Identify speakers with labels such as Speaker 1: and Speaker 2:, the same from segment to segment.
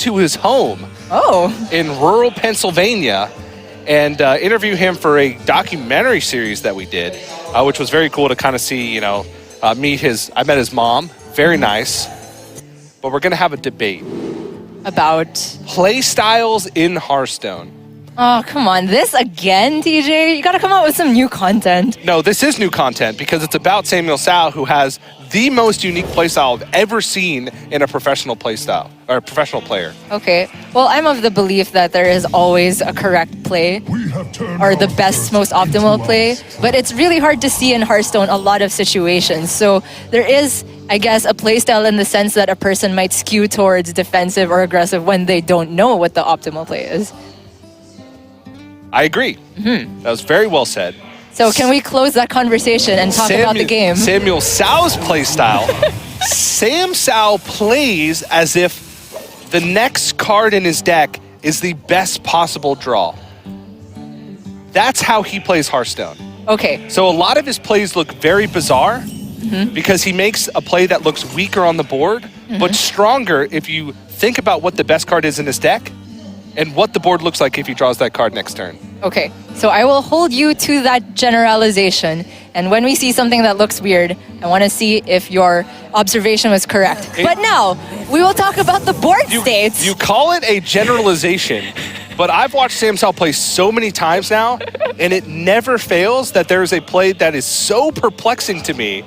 Speaker 1: to his home in rural Pennsylvania and interview him for a documentary series that we did, which was very cool to kind of see, you know, I met his mom, very nice. But we're going to have a debate.
Speaker 2: About?
Speaker 1: Play styles in Hearthstone.
Speaker 2: Oh, come on. This again, TJ? You got to come out with some new content.
Speaker 1: No, this is new content because it's about SamuelTsao, who has the most unique playstyle I've ever seen in a professional playstyle, or a professional player.
Speaker 2: Okay. Well, I'm of the belief that there is always a correct play, or the best, most optimal play. But it's really hard to see in Hearthstone a lot of situations. So there is, I guess, a playstyle in the sense that a person might skew towards defensive or aggressive when they don't know what the optimal play is.
Speaker 1: I agree. That was very well said.
Speaker 2: So can we close that conversation and talk about the game?
Speaker 1: SamuelTsao's playstyle. SamTsao plays as if the next card in his deck is the best possible draw. That's how he plays Hearthstone.
Speaker 2: Okay.
Speaker 1: So a lot of his plays look very bizarre because he makes a play that looks weaker on the board, but stronger if you think about what the best card is in his deck and what the board looks like if he draws that card next turn.
Speaker 2: Okay, so I will hold you to that generalization. And when we see something that looks weird, I want to see if your observation was correct. But now, we will talk about the board states.
Speaker 1: You call it a generalization, but I've watched SamTsao play so many times now, and it never fails that there is a play that is so perplexing to me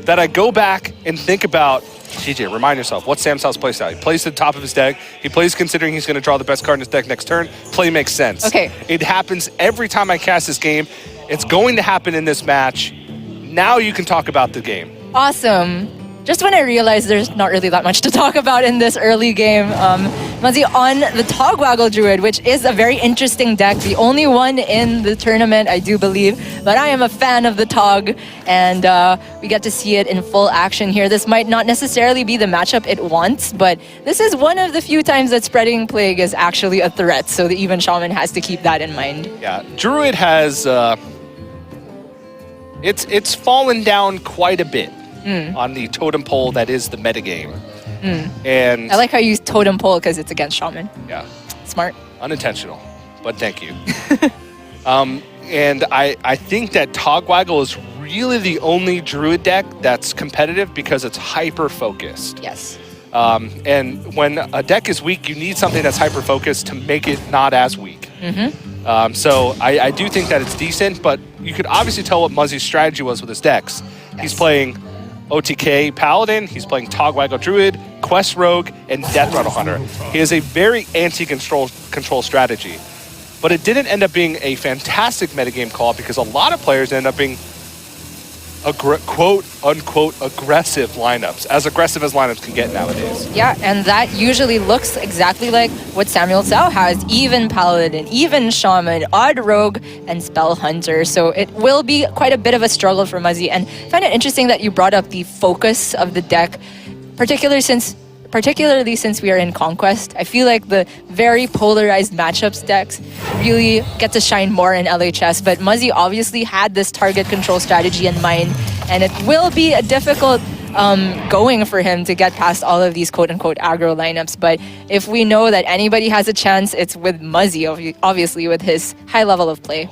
Speaker 1: that I go back and think about, TJ, remind yourself, what's SamTsao's playstyle? He plays to the top of his deck. He plays considering he's going to draw the best card in his deck next turn. Play makes sense.
Speaker 2: Okay.
Speaker 1: It happens every time I cast this game. It's going to happen in this match. Now you can talk about the game.
Speaker 2: Awesome. Just when I realized there's not really that much to talk about in this early game, Muzzy on the Togwaggle Druid, which is a very interesting deck, the only one in the tournament, I do believe. But I am a fan of the Tog, and we get to see it in full action here. This might not necessarily be the matchup it wants, but this is one of the few times that Spreading Plague is actually a threat, so the Even Shaman has to keep that in mind.
Speaker 1: Yeah, Druid has... It's fallen down quite a bit. On the totem pole that is the metagame. And
Speaker 2: I like how you use totem pole because it's against Shaman.
Speaker 1: Yeah.
Speaker 2: Smart.
Speaker 1: Unintentional, but thank you. And I think that Togwaggle is really the only Druid deck that's competitive because it's hyper-focused.
Speaker 2: Yes.
Speaker 1: And when a deck is weak, you need something that's hyper-focused to make it not as weak. So I do think that it's decent, but you could obviously tell what Muzzy's strategy was with his decks. Yes. He's playing OTK Paladin, he's playing Togwaggle Druid, Quest Rogue, and Death Rattle Hunter. He has a very anti-control strategy. But it didn't end up being a fantastic metagame call because a lot of players end up being quote-unquote aggressive lineups, as aggressive as lineups can get nowadays.
Speaker 2: Yeah, and that usually looks exactly like what SamuelTsao has, even Paladin, even Shaman, Odd Rogue, and Spell Hunter. So it will be quite a bit of a struggle for Muzzy. And I find it interesting that you brought up the focus of the deck, particularly since we are in Conquest. I feel like the very polarized matchups decks really get to shine more in LHS, but Muzzy obviously had this target control strategy in mind, and it will be a difficult going for him to get past all of these quote-unquote aggro lineups. But if we know that anybody has a chance, it's with Muzzy, obviously, with his high level of play.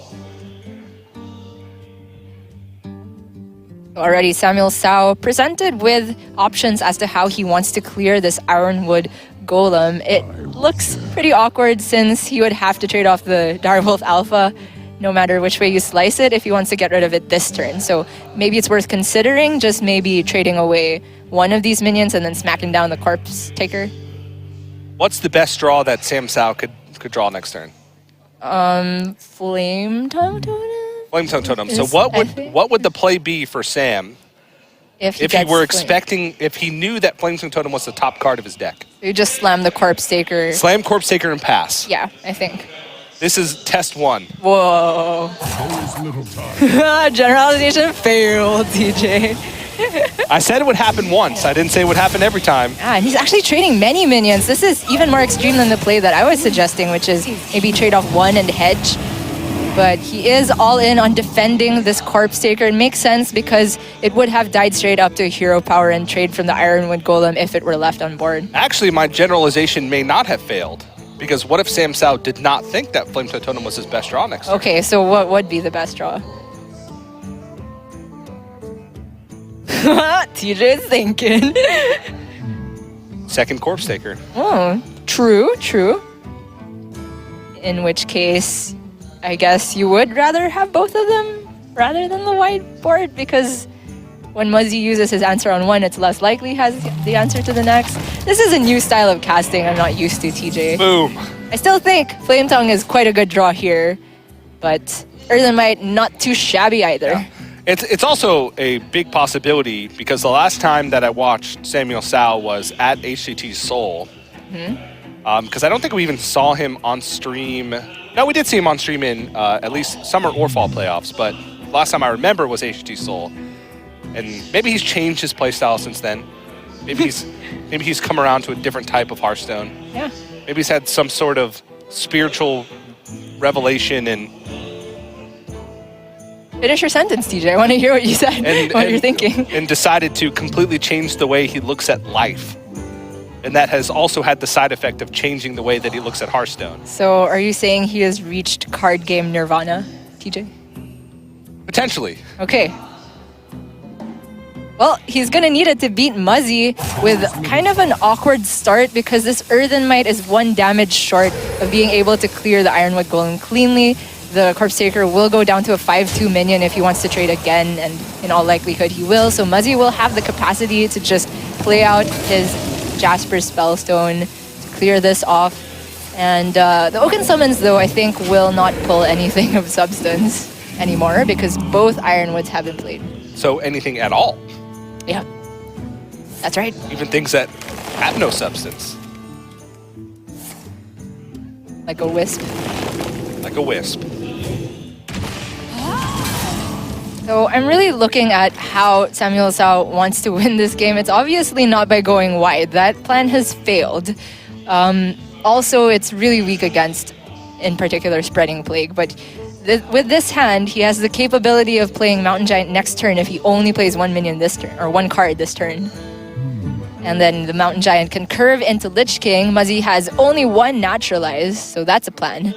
Speaker 2: Already, SamuelTsao presented with options as to how he wants to clear this Ironwood Golem. It looks pretty awkward since he would have to trade off the Direwolf Alpha no matter which way you slice it if he wants to get rid of it this turn. So maybe it's worth considering just maybe trading away one of these minions and then smacking down the Corpse Taker.
Speaker 1: What's the best draw that SamTsao could draw next turn?
Speaker 2: Flame Totem?
Speaker 1: Flametongue Totem. So what would the play be for Sam if he knew that Flametongue Totem was the top card of his deck?
Speaker 2: You just slam the Corpse Taker.
Speaker 1: Slam Corpse Taker and pass.
Speaker 2: Yeah, I think.
Speaker 1: This is test one.
Speaker 2: Whoa. Generalization failed, DJ.
Speaker 1: I said it would happen once. I didn't say it would happen every time.
Speaker 2: Yeah, and he's actually trading many minions. This is even more extreme than the play that I was suggesting, which is maybe trade off one and hedge. but he is all in on defending this Corpse Taker. It makes sense because it would have died straight up to hero power and trade from the Ironwood Golem if it were left on board.
Speaker 1: Actually, my generalization may not have failed. Because what if SamuelTsao did not think that Flamethrower Totem was his best draw next turn?
Speaker 2: Okay, so what would be the best draw? TJ is thinking.
Speaker 1: Second Corpse Taker.
Speaker 2: Oh, true, true. In which case, I guess you would rather have both of them rather than the whiteboard, because when Muzzy uses his answer on one, it's less likely he has the answer to the next. This is a new style of casting I'm not used to, TJ.
Speaker 1: Boom.
Speaker 2: I still think Flame Tongue is quite a good draw here, but Earthenmite not too shabby either.
Speaker 1: Yeah. It's also a big possibility because the last time that I watched SamuelTsao was at HCT Seoul. Because I don't think we even saw him on stream. No, we did see him on stream in at least summer or fall playoffs, but last time I remember was HCT Seoul. And maybe he's changed his playstyle since then. Maybe he's come around to a different type of Hearthstone.
Speaker 2: Yeah.
Speaker 1: Maybe he's had some sort of spiritual revelation and
Speaker 2: Finish your sentence, TJ. I want to hear what you said, what you're thinking.
Speaker 1: And decided to completely change the way he looks at life. And that has also had the side effect of changing the way that he looks at Hearthstone.
Speaker 2: So are you saying he has reached card game nirvana, TJ?
Speaker 1: Potentially.
Speaker 2: Okay. Well, he's going to need it to beat Muzzy with kind of an awkward start because this Earthenmite is 1 damage short of being able to clear the Ironwood Golem cleanly. The Corpse Taker will go down to a 5/2 minion if he wants to trade again, and in all likelihood he will. So Muzzy will have the capacity to just play out his Jasper Spellstone to clear this off. And the Oaken Summons, though, I think will not pull anything of substance anymore because both Ironwoods have been played.
Speaker 1: So anything at all.
Speaker 2: Yeah, that's right.
Speaker 1: Even things that have no substance.
Speaker 2: Like a wisp.
Speaker 1: Like a wisp.
Speaker 2: So I'm really looking at how SamuelTsao wants to win this game. It's obviously not by going wide. That plan has failed. Also, it's really weak against, in particular, Spreading Plague. But with this hand, he has the capability of playing Mountain Giant next turn if he only plays 1 minion this turn, or 1 card this turn. And then the Mountain Giant can curve into Lich King. Muzzy has only 1 Naturalize, so that's a plan.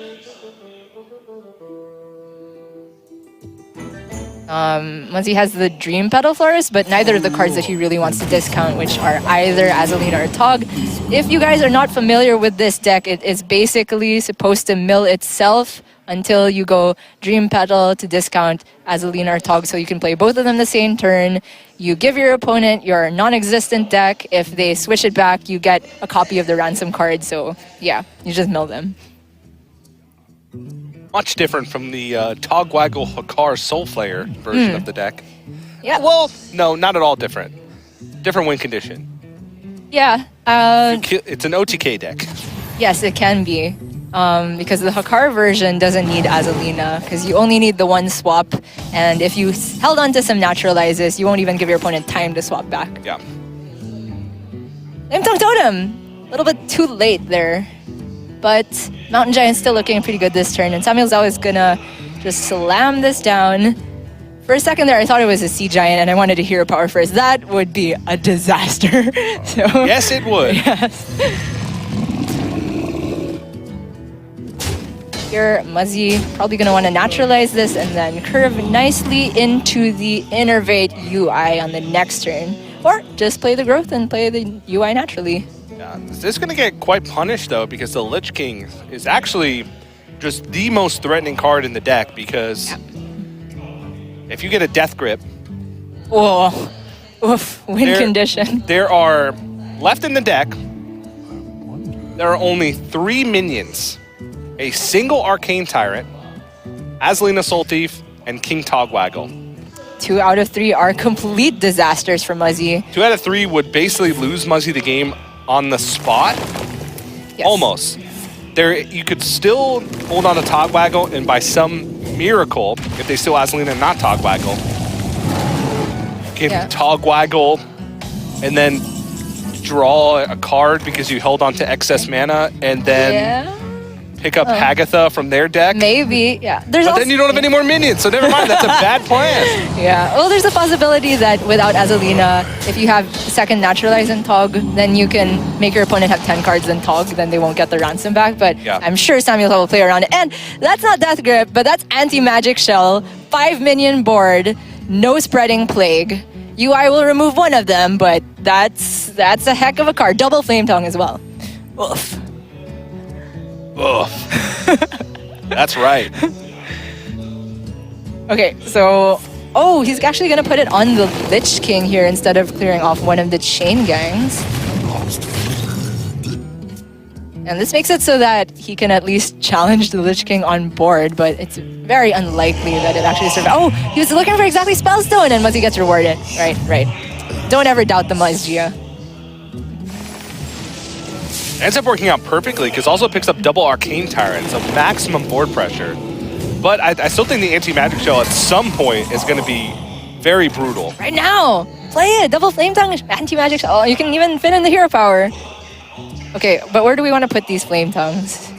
Speaker 2: Muzzy has the Dream Petal Florist, but neither of the cards that he really wants to discount, which are either Azalina or Tog. If you guys are not familiar with this deck, it is basically supposed to mill itself until you go Dream Petal to discount Azalina or Tog, so you can play both of them the same turn. You give your opponent your non-existent deck. If they switch it back, you get a copy of the ransom card. So yeah, you just mill them.
Speaker 1: Much different from the Togwaggle Hakar Soulflayer version of the deck.
Speaker 2: Yeah.
Speaker 1: Well, no, not at all different. Different win condition.
Speaker 2: Yeah.
Speaker 1: It's an OTK deck.
Speaker 2: Yes, it can be. Because the Hakar version doesn't need Azalina, because you only need the 1 swap, and if you held on to some Naturalizes, you won't even give your opponent time to swap back.
Speaker 1: Yeah.
Speaker 2: Flame Tongue Totem! A little bit too late there. But Mountain Giant's still looking pretty good this turn, and SamuelTsao is gonna just slam this down. For a second there, I thought it was a Sea Giant, and I wanted to hero power first. That would be a disaster. So,
Speaker 1: yes, it would.
Speaker 2: Yes. Here, Muzzy probably going to want to naturalize this and then curve nicely into the Innervate UI on the next turn. Or just play the growth and play the UI naturally.
Speaker 1: Yeah, this is going to get quite punished, though, because the Lich King is actually just the most threatening card in the deck, because if you get a Death Grip...
Speaker 2: Oh, oof, win condition.
Speaker 1: There are, left in the deck, there are only 3 minions. A single Arcane Tyrant, Azalina Soul Thief, and King Togwaggle.
Speaker 2: 2 out of 3 are complete disasters for Muzzy.
Speaker 1: 2 out of 3 would basically lose Muzzy the game on the spot. Yes. Almost. You could still hold on to Togwaggle, and by some miracle, if they still Azalina and not Togwaggle, you can Togwaggle and then draw a card because you held on to excess mana, and then pick up Hagatha from their deck.
Speaker 2: Maybe, yeah. There's
Speaker 1: But
Speaker 2: also,
Speaker 1: then you don't have any more minions, so never mind. That's a bad plan.
Speaker 2: yeah. Well, there's a possibility that without Azalina, if you have second Naturalize and Tog, then you can make your opponent have 10 cards and Tog, then they won't get the ransom back. But
Speaker 1: Yeah.
Speaker 2: I'm sure SamuelTsao will play around it. And that's not Death Grip, but that's Anti-Magic Shell, 5 minion board, no spreading Plague. UI will remove one of them, but that's a heck of a card. Double Flame Tongue as well. Oof.
Speaker 1: Ugh. That's right.
Speaker 2: Okay, so... Oh, he's actually going to put it on the Lich King here instead of clearing off one of the chain gangs. And this makes it so that he can at least challenge the Lich King on board, but it's very unlikely that it actually survives. Oh, he was looking for exactly Spellstone, and Muzzy gets rewarded. Right. Don't ever doubt the Muzzy.
Speaker 1: Ends up working out perfectly because also picks up double Arcane Tyrant, so maximum board pressure. But I still think the Anti-Magic Shell at some point is going to be very brutal.
Speaker 2: Right now! Play it! Double Flame Tongue, Anti-Magic Shell. Oh, you can even fit in the Hero Power. Okay, but where do we want to put these Flame Tongues?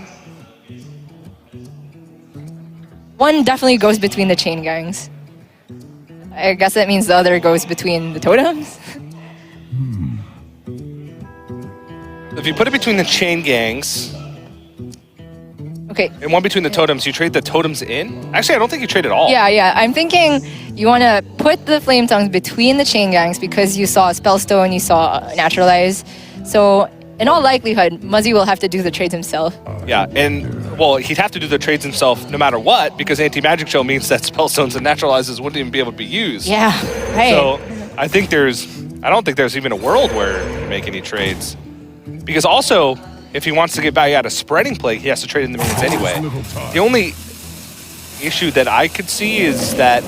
Speaker 2: One definitely goes between the chain gangs. I guess that means the other goes between the totems?
Speaker 1: If you put it between the chain gangs
Speaker 2: Okay.
Speaker 1: and one between the totems, you trade the totems in? Actually, I don't think you trade at all.
Speaker 2: Yeah. I'm thinking you want to put the Flame Tongues between the chain gangs because you saw Spellstone, you saw Naturalize. So, in all likelihood, Muzzy will have to do the trades himself.
Speaker 1: Yeah, and, well, he'd have to do the trades himself no matter what because Anti-Magic Shell means that Spellstones and Naturalizes wouldn't even be able to be used.
Speaker 2: Yeah, right.
Speaker 1: So, I don't think there's even a world where you can make any trades. Because also, if he wants to get value out of Spreading Plague, he has to trade in the minions anyway. The only issue that I could see is that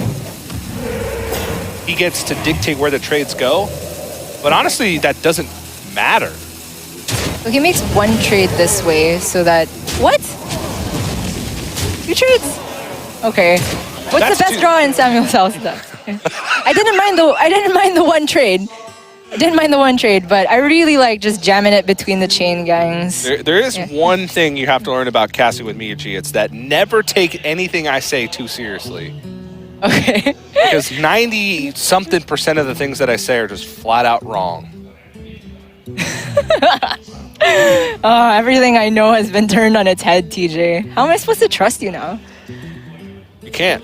Speaker 1: he gets to dictate where the trades go. But honestly, that doesn't matter.
Speaker 2: So he makes one trade this way so that... What? 2 trades? Okay. What's
Speaker 1: That's
Speaker 2: the best
Speaker 1: two.
Speaker 2: draw in SamuelTsao deck? I didn't mind the one trade. But I really like just jamming it between the chain gangs.
Speaker 1: There is one thing you have to learn about casting with Miyuchi. It's that never take anything I say too seriously.
Speaker 2: Okay.
Speaker 1: Because 90-something% of the things that I say are just flat out wrong.
Speaker 2: Everything I know has been turned on its head, TJ. How am I supposed to trust you now?
Speaker 1: You can't.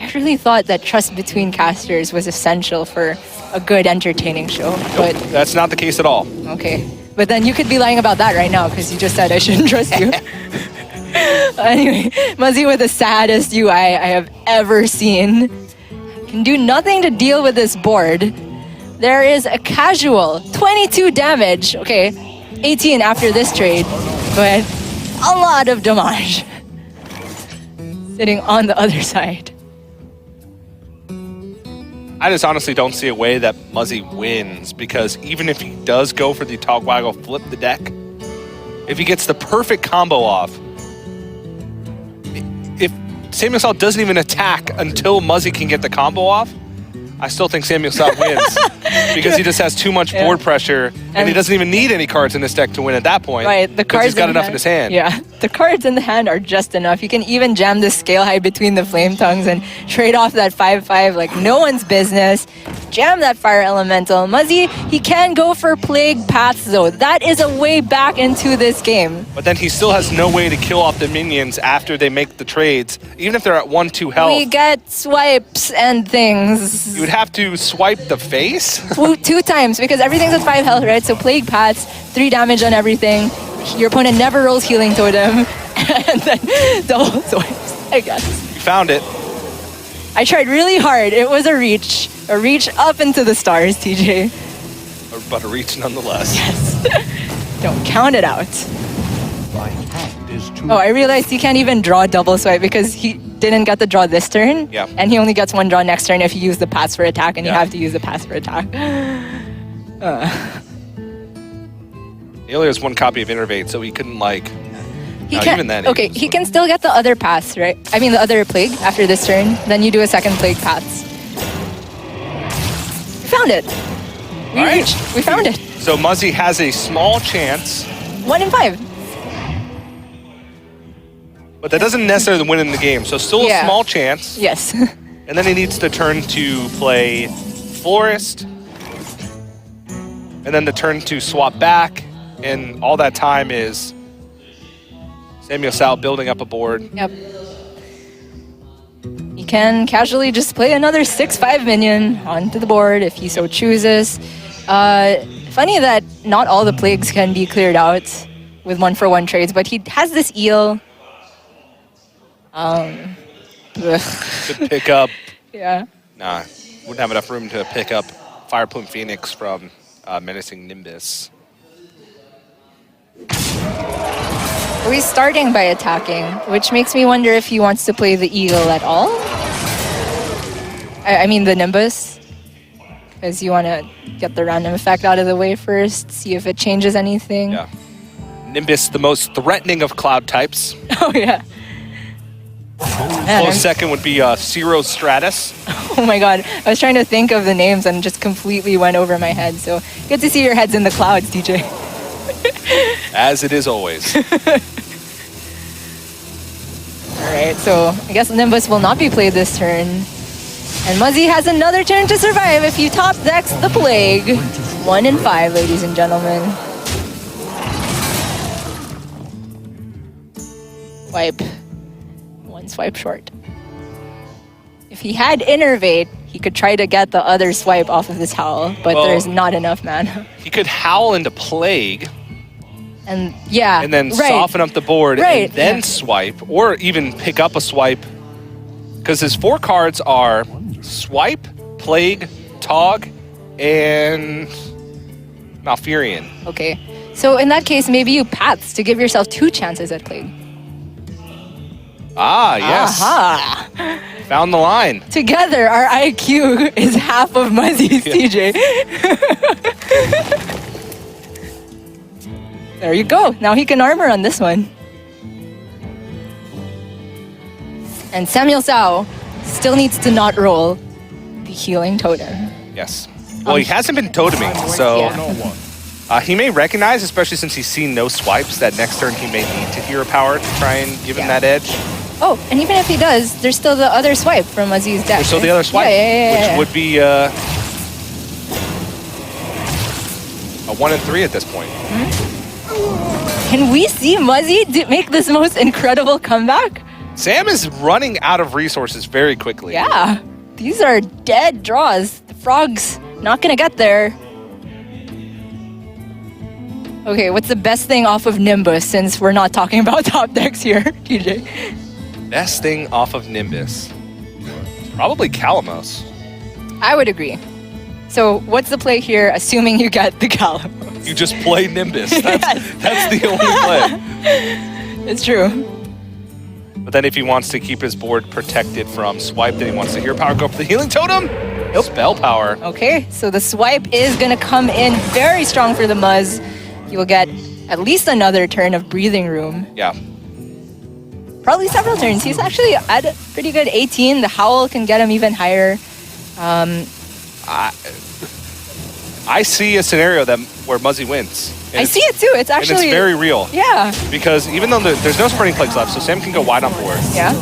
Speaker 2: I really thought that trust between casters was essential for a good, entertaining show. But
Speaker 1: That's not the case at all.
Speaker 2: okay. But then you could be lying about that right now because you just said I shouldn't trust you. Anyway, Muzzy with the saddest UI I have ever seen. Can do nothing to deal with this board. There is a casual 22 damage. Okay, 18 after this trade. But a lot of damage. Sitting on the other side.
Speaker 1: I just honestly don't see a way that Muzzy wins because even if he does go for the Togwaggle flip the deck, if he gets the perfect combo off, if SamuelTsao doesn't even attack until Muzzy can get the combo off, I still think SamuelTsao wins because he just has too much board pressure and he doesn't even need any cards in this deck to win at that point.
Speaker 2: Right, the cards
Speaker 1: he's got
Speaker 2: in
Speaker 1: enough
Speaker 2: hand,
Speaker 1: in his hand.
Speaker 2: Yeah, the cards in the hand are just enough. You can even jam the Scale High between the Flame Tongues and trade off that 5/5 like no one's business. Jam that Fire Elemental. Muzzy, he can go for Plague Paths though. That is a way back into this game.
Speaker 1: But then he still has no way to kill off the minions after they make the trades, even if they're at 1-2 health.
Speaker 2: We get swipes and things.
Speaker 1: You would have to swipe the face?
Speaker 2: 2 times because everything's at 5 health, right? So Plague Paths, 3 damage on everything. Your opponent never rolls Healing Totem. And then double swipes, I guess.
Speaker 1: You found it.
Speaker 2: I tried really hard. It was a reach up into the stars, TJ.
Speaker 1: But a reach nonetheless.
Speaker 2: Yes. Don't count it out. Oh, I realized he can't even draw double swipe because he didn't get the draw this turn.
Speaker 1: Yeah.
Speaker 2: And he only gets 1 draw next turn if you use the pass for attack, and you
Speaker 1: Yeah.
Speaker 2: have to use the pass for attack.
Speaker 1: He only has 1 copy of Innervate, so he couldn't
Speaker 2: He
Speaker 1: No,
Speaker 2: can't.
Speaker 1: even then,
Speaker 2: Okay, he can still get the other pass, right? I mean, the other plague after this turn. Then you do a second plague pass. We found it.
Speaker 1: All right.
Speaker 2: We found it.
Speaker 1: So Muzzy has a small chance
Speaker 2: 1 in 5.
Speaker 1: But that doesn't necessarily win in the game, so still a
Speaker 2: Yeah.
Speaker 1: small chance.
Speaker 2: Yes.
Speaker 1: And then he needs to turn to play Florist. And then the turn to swap back. And all that time is SamuelTsao building up a board.
Speaker 2: Yep. He can casually just play another 6/5 minion onto the board if he so chooses. Funny that not all the plagues can be cleared out with 1-for-1 trades, but he has this eel.
Speaker 1: Could pick up.
Speaker 2: Yeah.
Speaker 1: Nah, wouldn't have enough room to pick up Fire Plume Phoenix from Menacing Nimbus.
Speaker 2: He's starting by attacking, which makes me wonder if he wants to play the eagle at all. I mean the Nimbus. Because you want to get the random effect out of the way first, see if it changes anything.
Speaker 1: Yeah. Nimbus, the most threatening of cloud types.
Speaker 2: Oh, yeah. Man,
Speaker 1: Close second would be Zero Stratus.
Speaker 2: oh my god. I was trying to think of the names and just completely went over my head. So good to see your head's in the clouds, DJ.
Speaker 1: As it is always.
Speaker 2: Alright, so I guess Nimbus will not be played this turn. And Muzzy has another turn to survive if you top decks the Plague. 1 in 5, ladies and gentlemen. Swipe. 1 swipe short. If he had Innervate, he could try to get the other swipe off of this Howl, but
Speaker 1: Well,
Speaker 2: there's not enough mana.
Speaker 1: He could Howl into Plague.
Speaker 2: And yeah,
Speaker 1: And then
Speaker 2: right.
Speaker 1: soften up the board
Speaker 2: Right,
Speaker 1: and then
Speaker 2: yeah.
Speaker 1: swipe, or even pick up a swipe. Because his 4 cards are Swipe, Plague, Tog, and Malfurion.
Speaker 2: Okay, so in that case, maybe you Paths to give yourself 2 chances at Plague.
Speaker 1: Ah, yes.
Speaker 2: Aha!
Speaker 1: Found the line.
Speaker 2: Together, our IQ is half of Muzzy's, TJ. There you go. Now he can armor on this one. And SamuelTsao still needs to not roll the healing totem.
Speaker 1: Yes. Well, he hasn't been toteming, so
Speaker 2: Yeah.
Speaker 1: he may recognize, especially since he's seen no swipes, that next turn he may need to hero power to try and give him
Speaker 2: Yeah.
Speaker 1: that edge.
Speaker 2: Oh, and even if he does, there's still the other swipe from Muzzy's deck.
Speaker 1: There's still the
Speaker 2: right?
Speaker 1: other swipe,
Speaker 2: Yeah.
Speaker 1: which would be a 1 in 3 at this point.
Speaker 2: Can we see Muzzy make this most incredible comeback?
Speaker 1: Sam is running out of resources very quickly.
Speaker 2: Yeah. These are dead draws. The frog's not gonna get there. Okay, what's the best thing off of Nimbus since we're not talking about top decks here, TJ?
Speaker 1: Best thing off of Nimbus. Probably Calamos.
Speaker 2: I would agree. So what's the play here, assuming you get the Calamos?
Speaker 1: You just play Nimbus. That's,
Speaker 2: Yes.
Speaker 1: that's the only play.
Speaker 2: It's true.
Speaker 1: But then if he wants to keep his board protected from swipe, then he wants to hero power, go for the healing totem. Nope. Spell power.
Speaker 2: Okay, so the swipe is gonna come in very strong for the Muzz. You will get at least another turn of breathing room.
Speaker 1: Yeah.
Speaker 2: Probably several turns. He's actually at a pretty good 18. The Howl can get him even higher.
Speaker 1: I see a scenario where Muzzy wins. And
Speaker 2: I see it too. It's
Speaker 1: And
Speaker 2: actually
Speaker 1: it's very real.
Speaker 2: Yeah.
Speaker 1: Because even though there's no spreading plagues left, so Sam can go wide on board.
Speaker 2: Yeah.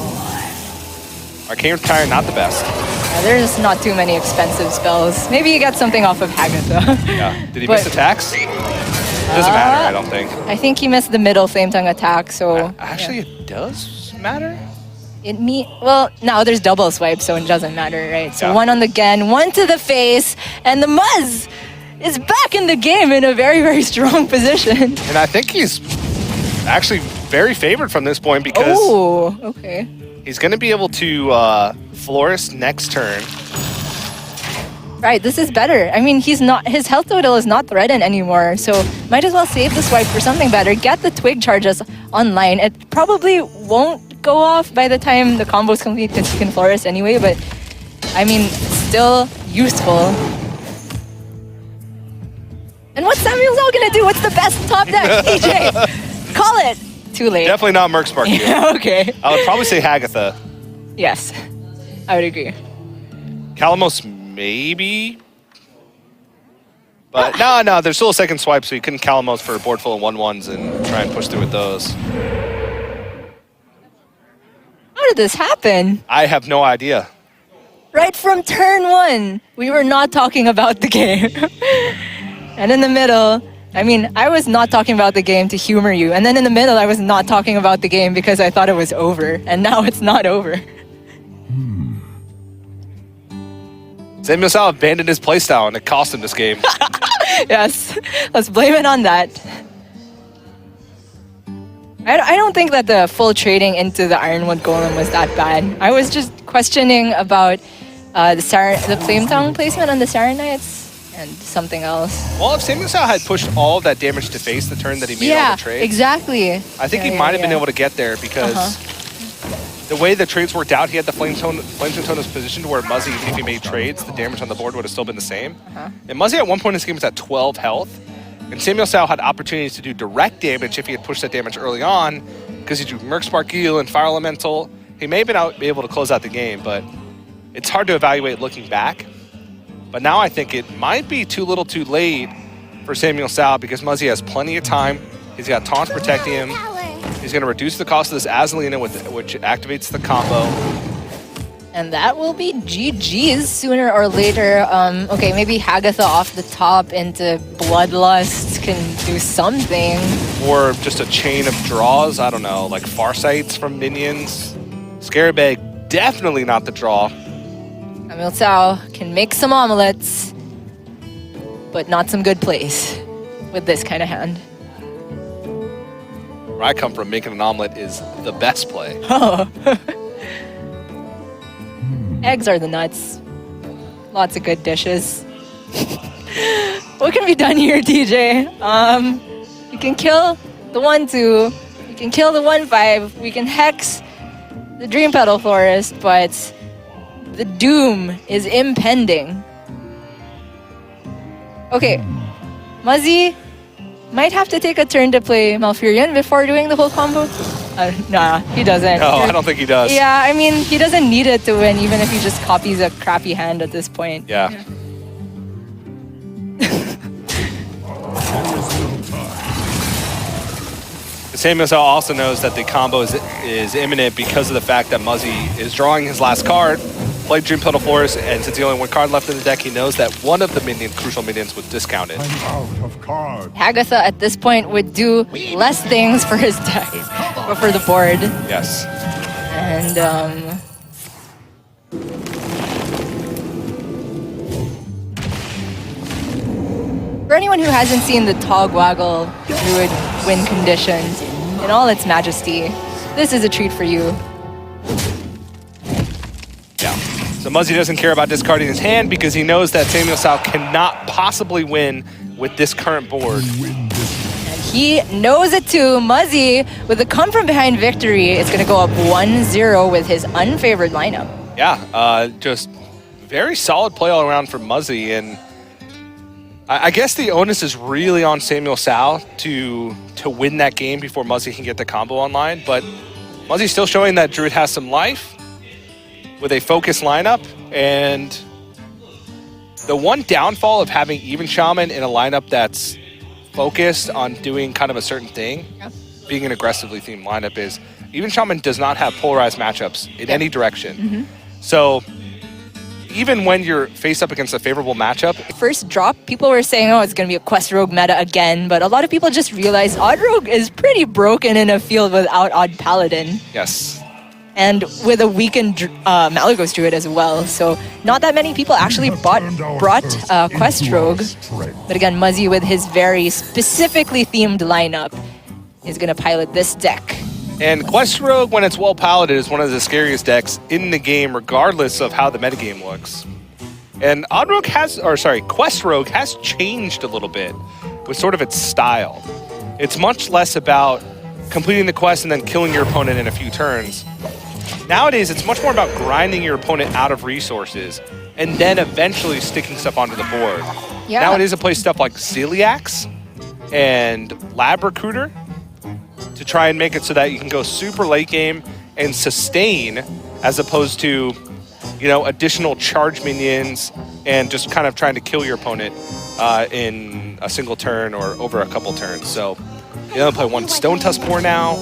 Speaker 1: Arcane Tire, not the best.
Speaker 2: Yeah, there's not too many expensive spells. Maybe you got something off of Hagatha.
Speaker 1: Yeah. Did he
Speaker 2: But-
Speaker 1: miss attacks? Doesn't matter, I don't think.
Speaker 2: I think he missed the middle Flame Tongue attack, so
Speaker 1: Actually, it does matter.
Speaker 2: well, now there's double swipe, so it doesn't matter, right? So
Speaker 1: Yeah.
Speaker 2: 1 on the Gen, 1 to the face, and the Muzz is back in the game in a very, very strong position.
Speaker 1: And I think he's actually very favored from this point because
Speaker 2: Oh, okay.
Speaker 1: he's going to be able to Florist next turn.
Speaker 2: Right, this is better. I mean, his health total is not threatened anymore, so might as well save the swipe for something better. Get the twig charges online. It probably won't go off by the time the combo's complete because you can Florist anyway, but I mean, still useful. And what's SamuelTsao gonna do? What's the best top deck? TJ, call it. Too late.
Speaker 1: Definitely not Merc Spark here.
Speaker 2: Yeah, okay.
Speaker 1: I would probably say Hagatha.
Speaker 2: Yes, I would agree.
Speaker 1: Calamos maybe, But no, there's still a second swipe, so you couldn't Kalimos for a board full of 1/1s and try and push through with those.
Speaker 2: How did this happen?
Speaker 1: I have no idea.
Speaker 2: Right from turn 1, we were not talking about the game. And in the middle, I mean, I was not talking about the game to humor you. And then in the middle, I was not talking about the game because I thought it was over. And now it's not over.
Speaker 1: SamuelTsao abandoned his playstyle, and it cost him this game.
Speaker 2: Yes, let's blame it on that. I don't think that the full trading into the Ironwood Golem was that bad. I was just questioning about the Flame Tongue placement on the Saranites and something else.
Speaker 1: Well, if SamuelTsao had pushed all of that damage to face the turn that he made on the trade,
Speaker 2: exactly.
Speaker 1: I think he might have been able to get there because the way the trades worked out, he had the Flame Tongue positioned to where Muzzy, even if he made trades, the damage on the board would have still been the same. And Muzzy at one point in this game was at 12 health. And SamuelTsao had opportunities to do direct damage if he had pushed that damage early on, because he drew Merc Spark Eel and Fire Elemental. He may have been able to close out the game, but it's hard to evaluate looking back. But now I think it might be too little too late for SamuelTsao because Muzzy has plenty of time. He's got taunts protecting him. He's going to reduce the cost of this Azalina, which activates the combo.
Speaker 2: And that will be GG's sooner or later. Okay, maybe Hagatha off the top into Bloodlust can do something.
Speaker 1: Or just a chain of draws. I don't know, like Farsights from minions. Scarabag, definitely not the draw.
Speaker 2: SamuelTsao can make some omelets, but not some good plays with this kind of hand.
Speaker 1: Where I come from, making an omelet is the best play.
Speaker 2: Oh. Eggs are the nuts. Lots of good dishes. What can be done here, DJ? You can kill the 1/2. You can kill the 1/5. We can hex the Dream Petal Forest, but the doom is impending. Okay, Muzzy might have to take a turn to play Malfurion before doing the whole combo. Nah, he doesn't.
Speaker 1: No, I don't think he does.
Speaker 2: Yeah, I mean, he doesn't need it to win, even if he just copies a crappy hand at this point.
Speaker 1: Yeah. SamuelTsao also knows that the combo is imminent because of the fact that Muzzy is drawing his last card, played Dream Petal Forest, and since the only one card left in the deck, he knows that one of the crucial minions was discounted.
Speaker 3: I'm out of cards.
Speaker 2: Hagatha at this point would do less things for his deck, but for the board.
Speaker 1: Yes.
Speaker 2: And for anyone who hasn't seen the Togwaggle Druid win conditions in all its majesty, this is a treat for you.
Speaker 1: Yeah. So Muzzy doesn't care about discarding his hand because he knows that SamuelTsao cannot possibly win with this current board.
Speaker 2: And he knows it too. Muzzy, with the come-from-behind victory, is going to go up 1-0 with his unfavored lineup.
Speaker 1: Yeah, just very solid play all around for Muzzy, and I guess the onus is really on SamuelTsao to win that game before Muzzy can get the combo online, but Muzzy's still showing that Druid has some life with a focused lineup, and the one downfall of having Even Shaman in a lineup that's focused on doing kind of a certain thing, being an aggressively themed lineup, is Even Shaman does not have polarized matchups in any direction. So even when you're faced up against a favorable matchup.
Speaker 2: First drop, people were saying, oh, it's going to be a Quest Rogue meta again, but a lot of people just realized Odd Rogue is pretty broken in a field without Odd Paladin.
Speaker 1: Yes.
Speaker 2: And with a weakened Malygos Druid as well. So not that many people actually brought Quest Rogue. But again, Muzzy with his very specifically themed lineup is going to pilot this deck.
Speaker 1: And Quest Rogue, when it's well piloted, is one of the scariest decks in the game, regardless of how the metagame looks. And Quest Rogue has changed a little bit with sort of its style. It's much less about completing the quest and then killing your opponent in a few turns. Nowadays, it's much more about grinding your opponent out of resources and then eventually sticking stuff onto the board.
Speaker 2: Yeah.
Speaker 1: Nowadays, it plays stuff like Celiax and Lab Recruiter to try and make it so that you can go super late game and sustain, as opposed to, you know, additional charge minions and just kind of trying to kill your opponent in a single turn or over a couple turns. So you only play one Stone Tusk more now.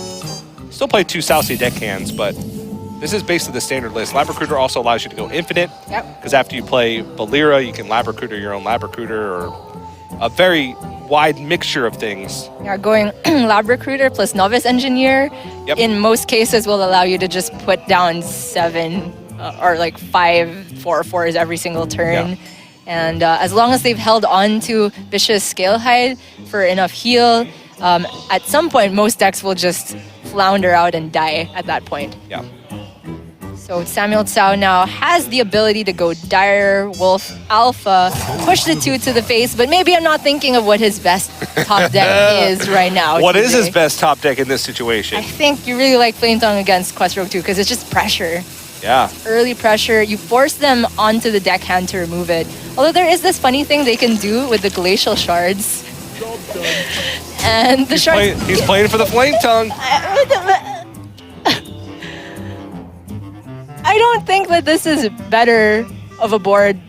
Speaker 1: Still play 2 SamuelTsao deckhands, but this is basically the standard list. Lab Recruiter also allows you to go infinite.
Speaker 2: Yep.
Speaker 1: Because after you play Valera, you can Lab Recruiter your own Lab Recruiter, or a very wide mixture of things.
Speaker 2: Yeah, going Lab Recruiter plus Novice Engineer in most cases will allow you to just put down 7 or like 5 4/4s every single turn.
Speaker 1: Yeah.
Speaker 2: And as long as they've held on to Vicious Scalehide for enough heal, at some point most decks will just flounder out and die at that point.
Speaker 1: Yeah.
Speaker 2: So SamuelTsao now has the ability to go Dire Wolf Alpha, push the 2 to the face, but maybe I'm not thinking of what his best top deck is right now.
Speaker 1: What is
Speaker 2: TJ.
Speaker 1: his best top deck in this situation?
Speaker 2: I think you really like Flame Tongue against Quest Rogue 2 because it's just pressure.
Speaker 1: Yeah.
Speaker 2: Early pressure, you force them onto the deckhand to remove it. Although there is this funny thing they can do with the Glacial Shards. And the shards...
Speaker 1: He's playing for the Flame Tongue.
Speaker 2: I don't think that this is better of a board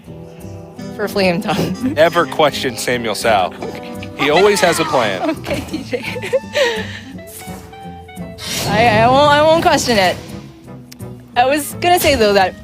Speaker 2: for Flame Tongue.
Speaker 1: Never question SamuelTsao. He always has a plan.
Speaker 2: Okay, TJ. I won't question it. I was gonna say though that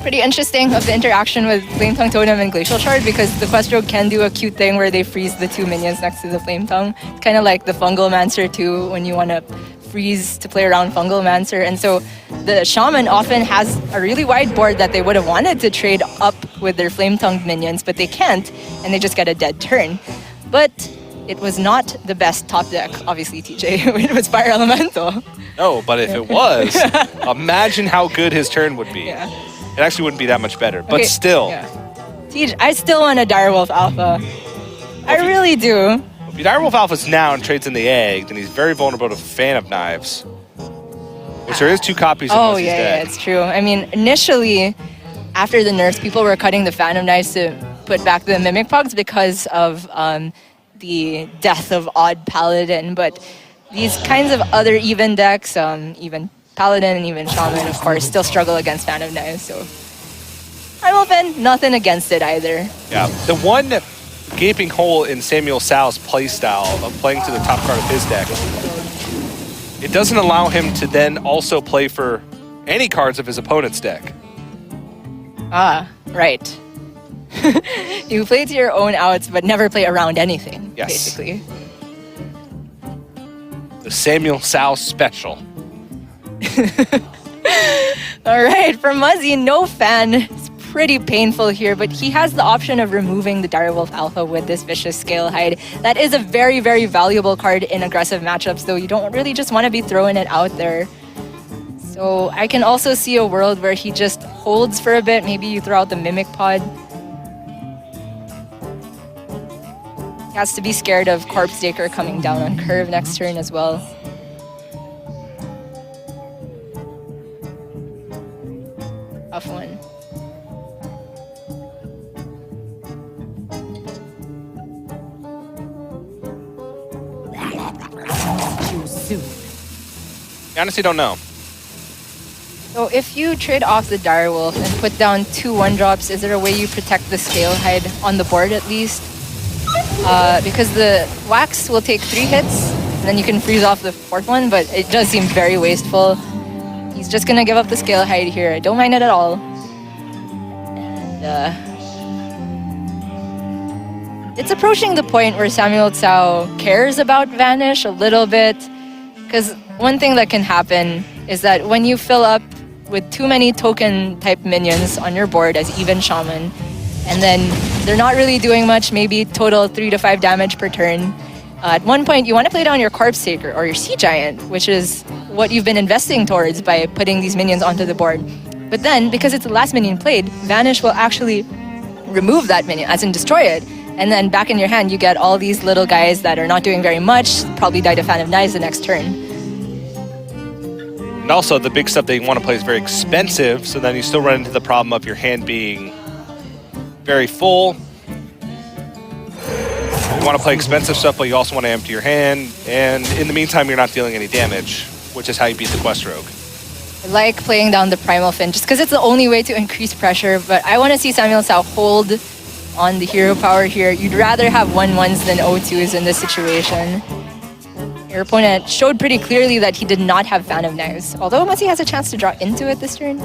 Speaker 2: pretty interesting of the interaction with Flame Tongue Totem and Glacial Shard, because the Quest Rogue can do a cute thing where they freeze the 2 minions next to the Flame Tongue. It's kind of like the Fungal Mancer too, when you want to freeze to play around Fungal Mancer. And so the Shaman often has a really wide board that they would have wanted to trade up with their Flame Tongue minions, but they can't, and they just get a dead turn. But it was not the best top deck, obviously, TJ. It was Fire Elemental.
Speaker 1: No, but if it was, imagine how good his turn would be.
Speaker 2: Yeah.
Speaker 1: It actually wouldn't be that much better, but
Speaker 2: Okay,
Speaker 1: still.
Speaker 2: yeah. TJ, I still want a Direwolf Alpha. I really do.
Speaker 1: If Direwolf Alpha's now and trades in the egg, then he's very vulnerable to Fan of Knives. Which there is 2 copies of Muzzy's deck.
Speaker 2: It's true. I mean, initially, after the nerfs, people were cutting the Phantom Knives to put back the Mimic Pugs because of the death of Odd Paladin, but these kinds of other even decks, even Paladin and even Shaman, of course, still struggle against Phantom Knives, so I'm open, nothing against it either.
Speaker 1: Yeah. The one gaping hole in SamuelTsao's playstyle of playing to the top card of his deck, it doesn't allow him to then also play for any cards of his opponent's deck.
Speaker 2: Ah, right. You play to your own outs, but never play around anything,
Speaker 1: Yes.
Speaker 2: basically.
Speaker 1: The SamuelTsao special.
Speaker 2: All right, for Muzzy, no fan. It's pretty painful here, but he has the option of removing the Direwolf Alpha with this Vicious Scalehide. That is a very, very valuable card in aggressive matchups, though you don't really just want to be throwing it out there. So I can also see a world where he just holds for a bit. Maybe you throw out the Mimic Pod. He has to be scared of Corpse Daker coming down on curve next turn as well. Tough one.
Speaker 1: I honestly don't know.
Speaker 2: So if you trade off the Direwolf and put down 2 1-drops, is there a way you protect the Scalehide on the board at least? Because the Wax will take 3 hits, and then you can freeze off the 4th one, but it does seem very wasteful. He's just gonna give up the Scalehide here. I don't mind it at all. And it's approaching the point where SamuelTsao cares about Vanish a little bit, because one thing that can happen is that when you fill up with too many token type minions on your board as even Shaman, and then they're not really doing much, maybe total 3 to 5 damage per turn. At one point, you want to play down your Corpse Taker or your Sea Giant, which is what you've been investing towards by putting these minions onto the board. But then, because it's the last minion played, Vanish will actually remove that minion, as in destroy it. And then back in your hand, you get all these little guys that are not doing very much, probably die to Fan of Knives the next turn.
Speaker 1: And also, the big stuff that you want to play is very expensive, so then you still run into the problem of your hand being very full. You want to play expensive stuff, but you also want to empty your hand, and in the meantime, you're not dealing any damage, which is how you beat the Quest Rogue.
Speaker 2: I like playing down the Primal Fin, just because it's the only way to increase pressure, but I want to see SamuelTsao hold on the hero power here. You'd rather have 1-1s than 0-2s in this situation. Your opponent showed pretty clearly that he did not have Fan of Knives, although Muzzy has a chance to draw into it this turn.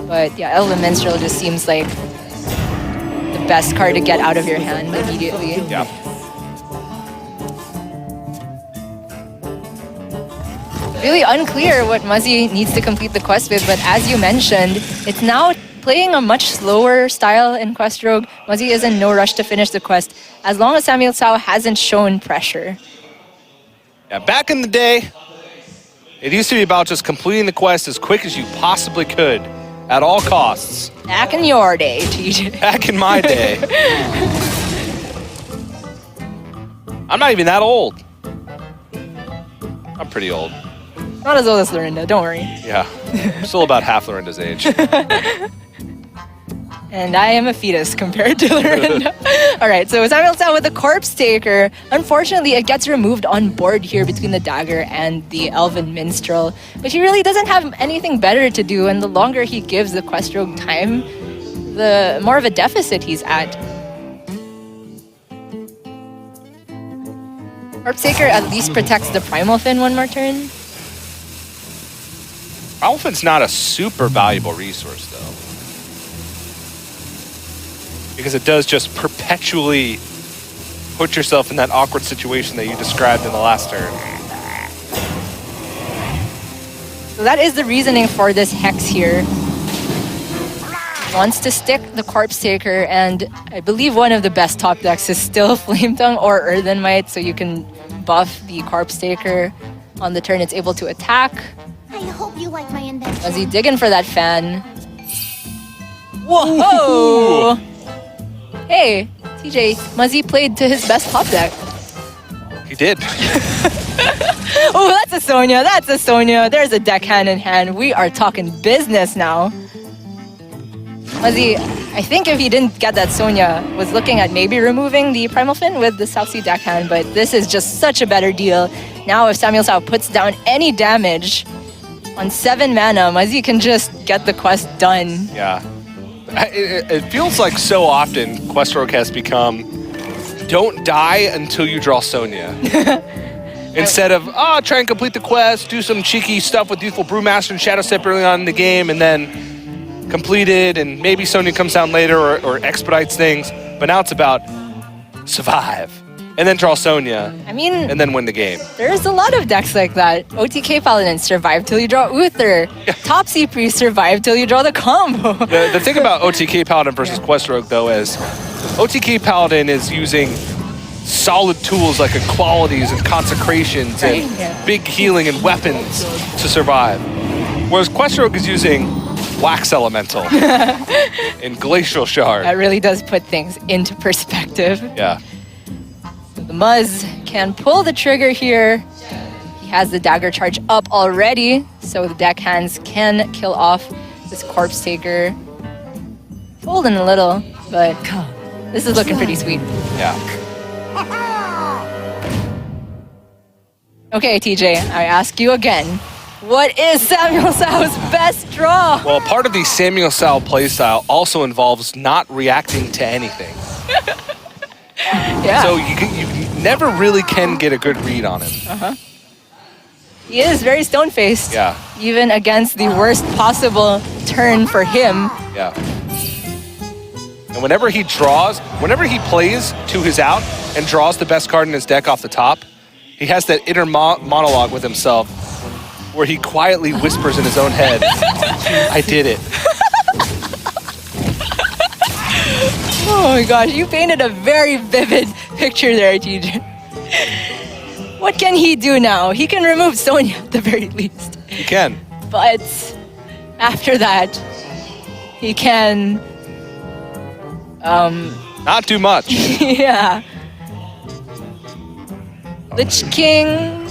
Speaker 2: But yeah, Elven Minstrel just seems like the best card to get out of your hand immediately.
Speaker 1: Yeah.
Speaker 2: Really unclear what Muzzy needs to complete the quest with, but as you mentioned, it's now playing a much slower style in Quest Rogue. Muzzy is in no rush to finish the quest, as long as SamuelTsao hasn't shown pressure.
Speaker 1: Yeah, back in the day, it used to be about just completing the quest as quick as you possibly could, at all costs.
Speaker 2: Back in your day, TJ.
Speaker 1: Back in my day. I'm not even that old. I'm pretty old.
Speaker 2: Not as old as Lorinda, don't worry.
Speaker 1: Yeah, I'm still about half Lorinda's age.
Speaker 2: And I am a fetus compared to Lorinda. All right, so SamuelTsao with the Corpse Taker. Unfortunately, it gets removed on board here between the Dagger and the Elven Minstrel. But he really doesn't have anything better to do, and the longer he gives the Quest Rogue time, the more of a deficit he's at. Corpse Taker at least protects the Primal Fin one more turn.
Speaker 1: Primal Fin's not a super valuable resource, though. Because it does just perpetually put yourself in that awkward situation that you described in the last turn.
Speaker 2: So that is the reasoning for this Hex here. Wants to stick the Corpse Taker, and I believe one of the best top decks is still Flame Tongue or Earthen Might, so you can buff the Corpse Taker on the turn it's able to attack.
Speaker 3: I hope you like my invention.
Speaker 2: Muzzy digging for that fan. Whoa! Hey, TJ, Muzzy played to his best top deck.
Speaker 1: He did.
Speaker 2: Oh, that's a Sonya. That's a Sonya. There's a deck hand in hand. We are talking business now. Muzzy, I think if he didn't get that Sonya, was looking at maybe removing the Primal Fin with the South Sea deck hand, but this is just such a better deal. Now if SamuelTsao puts down any damage on 7 mana, Muzzy can just get the quest done.
Speaker 1: Yeah. It feels like so often Quest Rogue has become don't die until you draw Sonya. Instead of, try and complete the quest, do some cheeky stuff with Youthful Brewmaster and Shadow Step early on in the game, and then complete it, and maybe Sonya comes down later or expedites things. But now it's about survive, and then draw Sonya,
Speaker 2: I mean,
Speaker 1: and then win the game.
Speaker 2: there's a lot of decks like that. OTK Paladin, survive till you draw Uther. Topsy Priest, survive till you draw the combo.
Speaker 1: The thing about OTK Paladin versus Quest Rogue, though, is OTK Paladin is using solid tools like equalities and consecrations
Speaker 2: Right,
Speaker 1: and
Speaker 2: yeah.
Speaker 1: big healing and weapons to survive. Whereas Quest Rogue is using Wax Elemental and Glacial Shard.
Speaker 2: That really does put things into perspective.
Speaker 1: Yeah.
Speaker 2: The Muzz can pull the trigger here. He has the dagger charge up already, so the deck hands can kill off this Corpse Taker. Folding a little, but this is looking pretty sweet.
Speaker 1: Yeah.
Speaker 2: Okay, TJ, I ask you again. What is SamuelTsao's best draw?
Speaker 1: Well, part of the SamuelTsao playstyle also involves not reacting to anything.
Speaker 2: Yeah.
Speaker 1: So you never really can get a good read on him.
Speaker 2: He is very stone-faced.
Speaker 1: Yeah.
Speaker 2: Even against the worst possible turn for him.
Speaker 1: Yeah. And whenever he plays to his out and draws the best card in his deck off the top, he has that inner monologue with himself where he quietly whispers in his own head, I did it.
Speaker 2: Oh my gosh, you painted a very vivid picture there, TJ. What can he do now? He can remove Sonya at the very least.
Speaker 1: He can.
Speaker 2: But after that, he can...
Speaker 1: Not do much.
Speaker 2: yeah. Lich King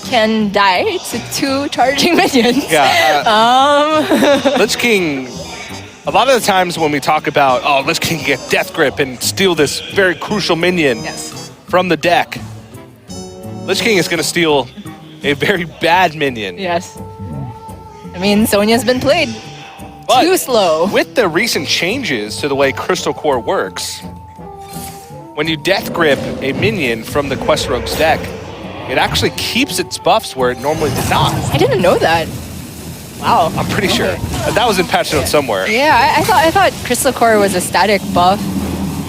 Speaker 2: can die to 2 charging minions.
Speaker 1: Yeah. Lich King, a lot of the times when we talk about, Lich King can get Death Grip and steal this very crucial minion
Speaker 2: Yes.
Speaker 1: from the deck, Lich King is going to steal a very bad minion.
Speaker 2: Yes. I mean, Sonya's been played.
Speaker 1: But
Speaker 2: Too slow.
Speaker 1: with the recent changes to the way Crystal Core works, when you Death Grip a minion from the Quest Rogue's deck, it actually keeps its buffs where it normally did not.
Speaker 2: I didn't know that. Wow.
Speaker 1: I'm pretty sure. That was in patch notes somewhere.
Speaker 2: Yeah, I thought Crystal Core was a static buff.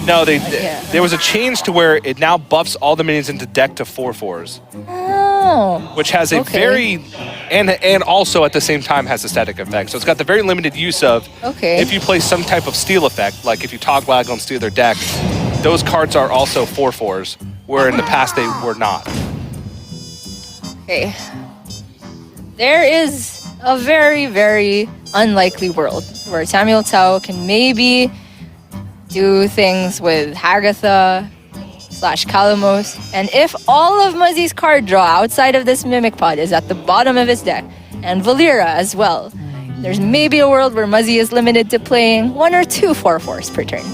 Speaker 1: No, there was a change to where it now buffs all the minions into deck to 4/4s.
Speaker 2: Oh.
Speaker 1: Which has a very, and also at the same time has a static effect. So it's got the very limited use of, if you play some type of steal effect, like if you toggle on steal their deck, those cards are also 4/4s, where in the past they were not.
Speaker 2: Okay. There is a very, very unlikely world where SamuelTsao can maybe do things with Hagatha/Kalamos, and if all of Muzzy's card draw outside of this Mimic Pod is at the bottom of his deck, and Valera as well, there's maybe a world where Muzzy is limited to playing 1 or 2 4/4s per turn.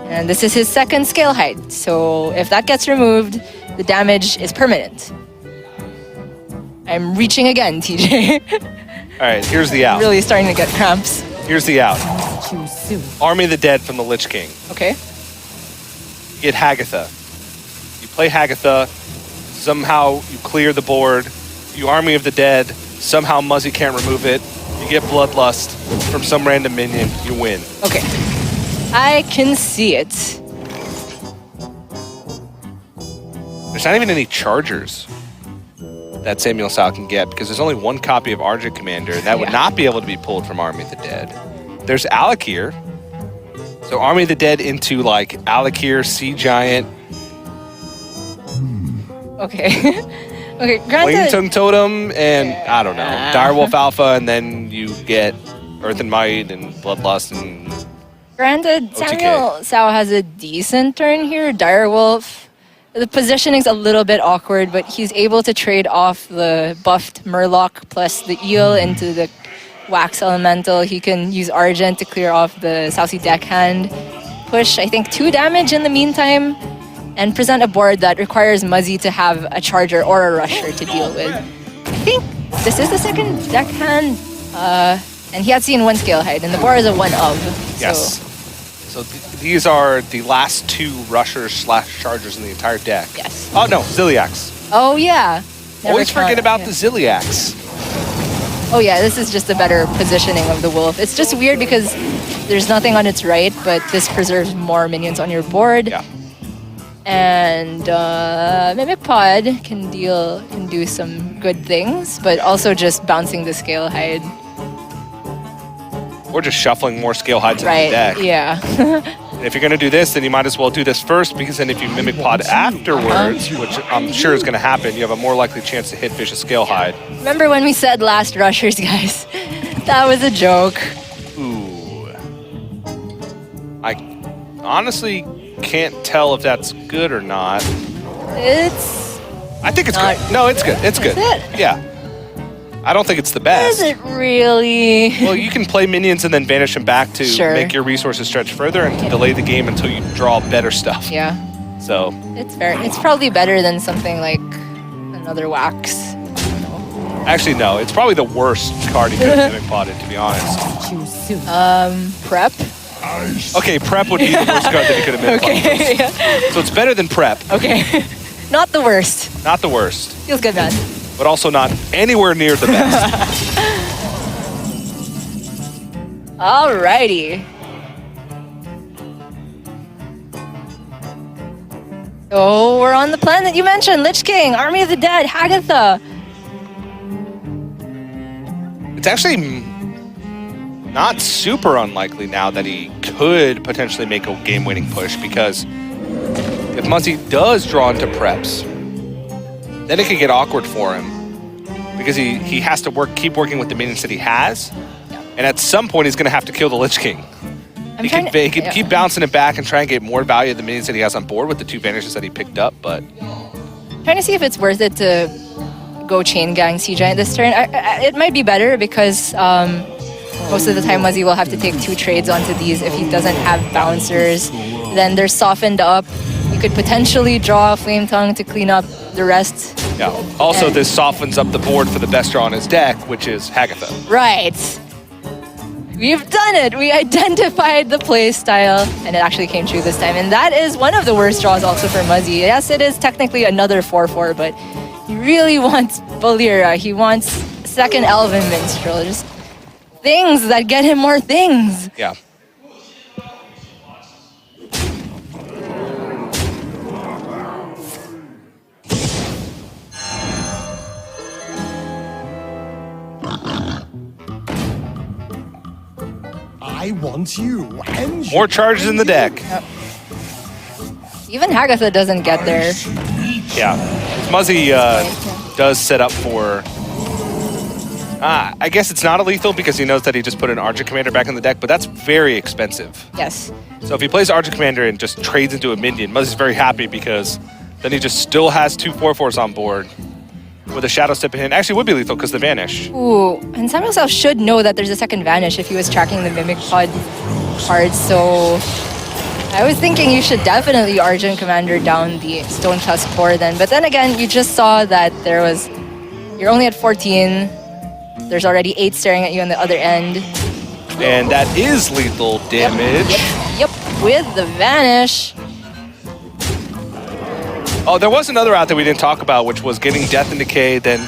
Speaker 2: And this is his second scale height, so if that gets removed, the damage is permanent. I'm reaching again, TJ.
Speaker 1: All right, here's the out.
Speaker 2: Really starting to get cramps.
Speaker 1: Here's the out. Army of the Dead from the Lich King.
Speaker 2: Okay.
Speaker 1: You get Hagatha. You play Hagatha, somehow you clear the board, you Army of the Dead, somehow Muzzy can't remove it, you get Bloodlust from some random minion, you win.
Speaker 2: Okay. I can see it.
Speaker 1: There's not even any Chargers that SamuelTsao can get because there's only one copy of Argent Commander, and that would not be able to be pulled from Army of the Dead. There's Alakir. So Army of the Dead into like Alakir, Sea Giant.
Speaker 2: Okay. Okay, granted.
Speaker 1: Flame Tongue Totem, and I don't know, Direwolf Alpha, and then you get Earth and Might and Bloodlust and.
Speaker 2: Granted, SamuelTsao has a decent turn here. Direwolf. The positioning's a little bit awkward, but he's able to trade off the buffed Murloc plus the eel into the Wax Elemental. He can use Argent to clear off the Southsea deckhand. Push, I think, 2 damage in the meantime, and present a board that requires Muzzy to have a Charger or a Rusher to deal with. I think this is the second deckhand, and he had seen 1 scale height, and the board is a 1 of.
Speaker 1: Yes. So these are the last 2 Rushers/Chargers in the entire deck.
Speaker 2: Yes.
Speaker 1: Oh no, Ziliax.
Speaker 2: Oh yeah.
Speaker 1: Always forget about the Ziliax.
Speaker 2: Oh yeah, this is just a better positioning of the wolf. It's just weird because there's nothing on its right, but this preserves more minions on your board.
Speaker 1: Yeah.
Speaker 2: And Mimic Pod can do some good things, but also just bouncing the scale height.
Speaker 1: Or just shuffling more scale heights in the deck.
Speaker 2: Yeah.
Speaker 1: And if you're going to do this, then you might as well do this first, because then if you Mimic Pod afterwards, which I'm sure is going to happen, you have a more likely chance to hit Vicious Scale Hide.
Speaker 2: Remember when we said last Rushers, guys? That was a joke.
Speaker 1: Ooh. I honestly can't tell if that's good or not. I think it's good. No, it's good. It's good.
Speaker 2: Is it?
Speaker 1: Yeah. I don't think it's the best.
Speaker 2: Is it really?
Speaker 1: Well, you can play minions and then banish them back to make your resources stretch further and to delay the game until you draw better stuff.
Speaker 2: Yeah.
Speaker 1: So
Speaker 2: it's fair. It's probably better than something like another Wax.
Speaker 1: Actually, no. It's probably the worst card he could have Mimic Podded, to be honest.
Speaker 2: Prep.
Speaker 1: Okay, Prep would be the worst card that he could have Mimic Podded.
Speaker 2: Okay.
Speaker 1: So it's better than Prep.
Speaker 2: Okay. Not the worst.
Speaker 1: Not the worst.
Speaker 2: Feels good, man.
Speaker 1: But also not anywhere near the best.
Speaker 2: Alrighty. So we're on the planet you mentioned, Lich King, Army of the Dead, Hagatha.
Speaker 1: It's actually not super unlikely now that he could potentially make a game-winning push, because if Muzzy does draw into preps, then it could get awkward for him, because he has to keep working with the minions that he has, and at some point he's going to have to kill the Lich King. He can keep bouncing it back and try and get more value of the minions that he has on board with the 2 vanishes that he picked up, but...
Speaker 2: Trying to see if it's worth it to go Chain Gang Sea Giant this turn. It might be better because most of the time Muzzy will have to take 2 trades onto these if he doesn't have bouncers. Then they're softened up. You could potentially draw Flame Tongue to clean up the rest.
Speaker 1: Yeah. Also, this softens up the board for the best draw on his deck, which is Hagatha.
Speaker 2: Right. We've done it. We identified the play style, and it actually came true this time. And that is one of the worst draws also for Muzzy. Yes, it is technically another 4-4, but he really wants Valera. He wants second Elven Minstrel. Just things that get him more things.
Speaker 1: Yeah.
Speaker 4: I want you and
Speaker 1: More charges in the deck.
Speaker 2: Yep. Even Hagatha doesn't get there.
Speaker 1: Yeah. Muzzy does set up for... I guess it's not a lethal because he knows that he just put an Argent Commander back in the deck, but that's very expensive.
Speaker 2: Yes.
Speaker 1: So if he plays Argent Commander and just trades into a minion, Muzzy's very happy because then he just still has 2 4/4s on board with a Shadow Step in hand. Actually, it would be lethal because the Vanish.
Speaker 2: Ooh, and SamuelTsao should know that there's a second Vanish if he was tracking the Mimic Pod cards, so... I was thinking you should definitely Argent Commander down the Stone Tusk core then. But then again, you just saw that there was... You're only at 14. There's already 8 staring at you on the other end.
Speaker 1: And that is lethal damage.
Speaker 2: Yep, with the Vanish.
Speaker 1: Oh, there was another route that we didn't talk about, which was getting Death and Decay, then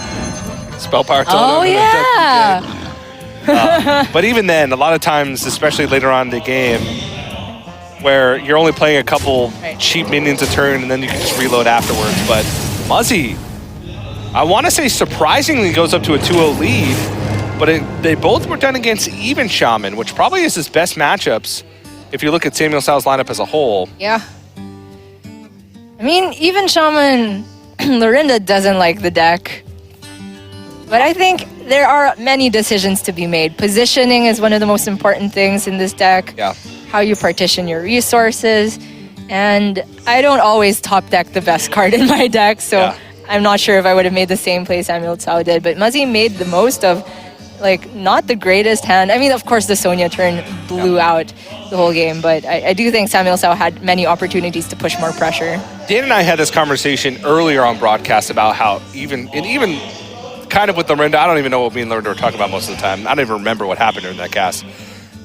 Speaker 1: Spell Power Totem.
Speaker 2: Oh, yeah!
Speaker 1: But even then, a lot of times, especially later on in the game, where you're only playing a couple cheap minions a turn and then you can just reload afterwards. But Muzzy, I want to say surprisingly goes up to a 2-0 lead, but they both were done against Even Shaman, which probably is his best matchups if you look at SamuelTsau's lineup as a whole.
Speaker 2: Yeah. I mean, Even Shaman, Lorinda doesn't like the deck. But I think there are many decisions to be made. Positioning is one of the most important things in this deck.
Speaker 1: Yeah.
Speaker 2: How you partition your resources. And I don't always top deck the best card in my deck, so
Speaker 1: Yeah.
Speaker 2: I'm not sure if I would have made the same play SamuelTsao did. But Muzzy made the most of, like, not the greatest hand. I mean, of course, the Sonya turn blew out the whole game, but I do think SamuelTsao had many opportunities to push more pressure.
Speaker 1: Dan and I had this conversation earlier on broadcast about how even kind of with Lorinda, I don't even know what me and Lorinda were talking about most of the time. I don't even remember what happened during that cast.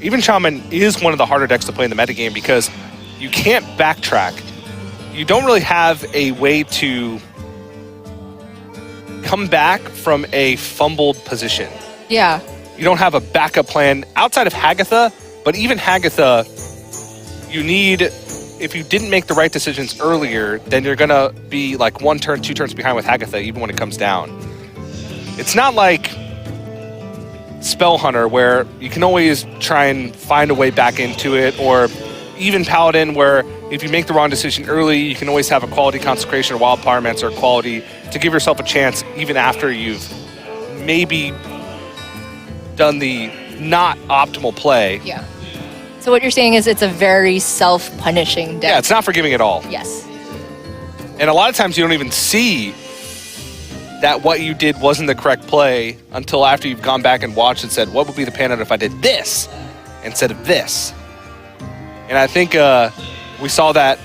Speaker 1: Even Shaman is one of the harder decks to play in the metagame because you can't backtrack. You don't really have a way to come back from a fumbled position.
Speaker 2: Yeah.
Speaker 1: You don't have a backup plan outside of Hagatha, but even Hagatha, you need, if you didn't make the right decisions earlier, then you're going to be like 1 turn, 2 turns behind with Hagatha, even when it comes down. It's not like Spell Hunter, where you can always try and find a way back into it, or even Paladin, where if you make the wrong decision early, you can always have a quality Consecration or Wild Pyromancer quality to give yourself a chance even after you've maybe done the not optimal play.
Speaker 2: Yeah. So what you're saying is it's a very self-punishing deck.
Speaker 1: Yeah, it's not forgiving at all.
Speaker 2: Yes.
Speaker 1: And a lot of times you don't even see that what you did wasn't the correct play until after you've gone back and watched and said, what would be the pan out if I did this instead of this? And I think we saw that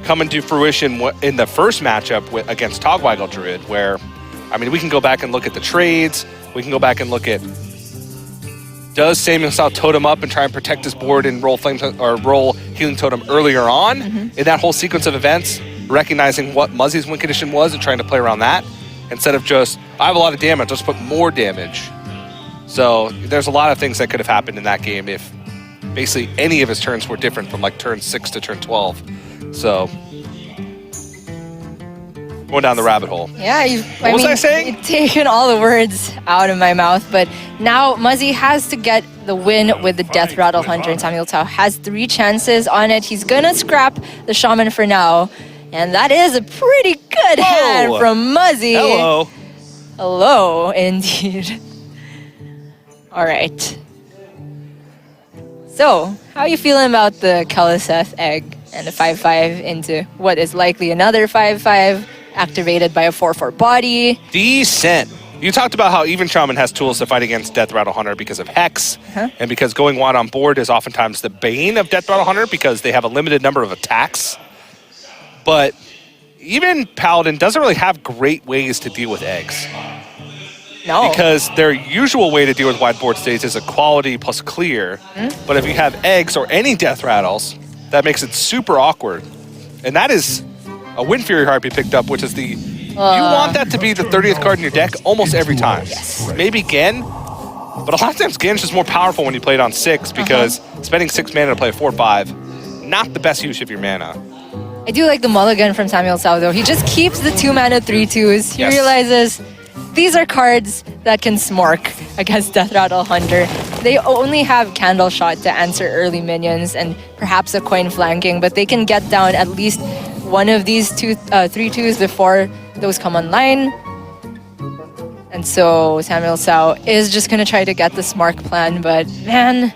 Speaker 1: come into fruition in the first matchup against Togweigel Druid, where, I mean, we can go back and look at the trades. We can go back and look at, does SamuelTsao totem up and try and protect his board and roll roll Healing Totem earlier on in that whole sequence of events, recognizing what Muzzy's win condition was and trying to play around that, instead of just, I have a lot of damage, let's put more damage. So there's a lot of things that could have happened in that game if basically any of his turns were different from like turn 6 to turn 12. So going down the rabbit hole.
Speaker 2: Yeah,
Speaker 1: What was I saying?
Speaker 2: You've taken all the words out of my mouth, but now Muzzy has to get the win with the Death Rattle Hunter, and SamuelTsao has 3 chances on it. He's gonna scrap the Shaman for now, and that is a pretty good hand from Muzzy.
Speaker 1: Hello.
Speaker 2: Hello, indeed. All right. So, how are you feeling about the Keliseth egg and the 5/5 into what is likely another 5/5 activated by a 4/4 body?
Speaker 1: Decent. You talked about how even Shaman has tools to fight against Death Rattle Hunter because of Hex, and because going wide on board is oftentimes the bane of Death Rattle Hunter because they have a limited number of attacks. But even Paladin doesn't really have great ways to deal with eggs.
Speaker 2: No.
Speaker 1: Because their usual way to deal with wide board states is a quality plus clear. But if you have eggs or any death rattles, that makes it super awkward. And that is a Wind Fury Harpy picked up, which is the... you want that to be the 30th card in your deck almost every time.
Speaker 2: Yes.
Speaker 1: Maybe Gen, but a lot of times Gen's just more powerful when you play it on 6 because spending 6 mana to play a 4/5, not the best use of your mana.
Speaker 2: I do like the mulligan from SamuelTsao though. He just keeps the 2 mana 3/2s. He realizes these are cards that can smork against Death Rattle Hunter. They only have Candle Shot to answer early minions and perhaps a coin flanking, but they can get down at least one of these 3/2s before those come online. And so SamuelTsao is just going to try to get the Smork plan, but man...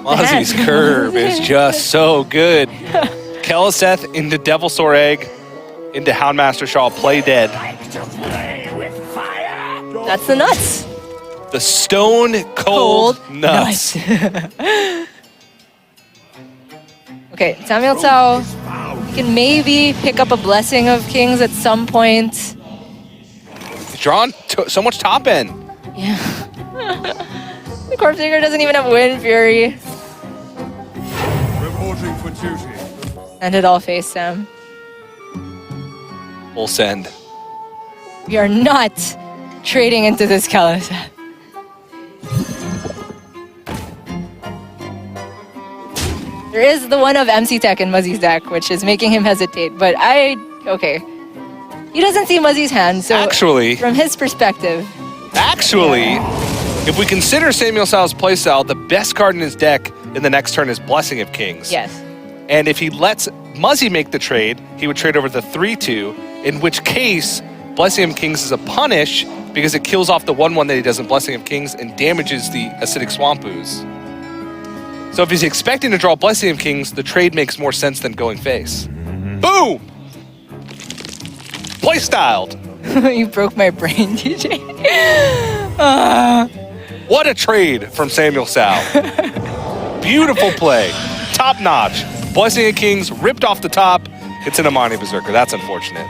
Speaker 1: Muzzy's curve is just so good. Keleseth into Devilsaur Egg, into Houndmaster Shaw, play dead.
Speaker 2: That's the nuts.
Speaker 1: The stone cold nuts.
Speaker 2: Okay, SamuelTsao, you can maybe pick up a Blessing of Kings at some point.
Speaker 1: He's drawn so much top end.
Speaker 2: Yeah. The Corpse Digger doesn't even have Wind Fury.
Speaker 4: Reporting for duty.
Speaker 2: And it all face Sam.
Speaker 1: Full send.
Speaker 2: We are not trading into this Keleseth. There is the one of MC Tech in Muzzy's deck, which is making him hesitate, but okay. He doesn't see Muzzy's hand, so
Speaker 1: Actually,
Speaker 2: from his perspective.
Speaker 1: if we consider SamuelTsao's playstyle, the best card in his deck in the next turn is Blessing of Kings.
Speaker 2: Yes.
Speaker 1: And if he lets Muzzy make the trade, he would trade over the 3/2, in which case, Blessing of Kings is a punish because it kills off the 1/1 that he does in Blessing of Kings and damages the Acidic Swamp Ooze. So if he's expecting to draw Blessing of Kings, the trade makes more sense than going face. Boom! Playstyled!
Speaker 2: You broke my brain, DJ.
Speaker 1: What a trade from SamuelTsao. Beautiful play. Top notch. Blessing of Kings ripped off the top. It's an Amani Berserker. That's unfortunate.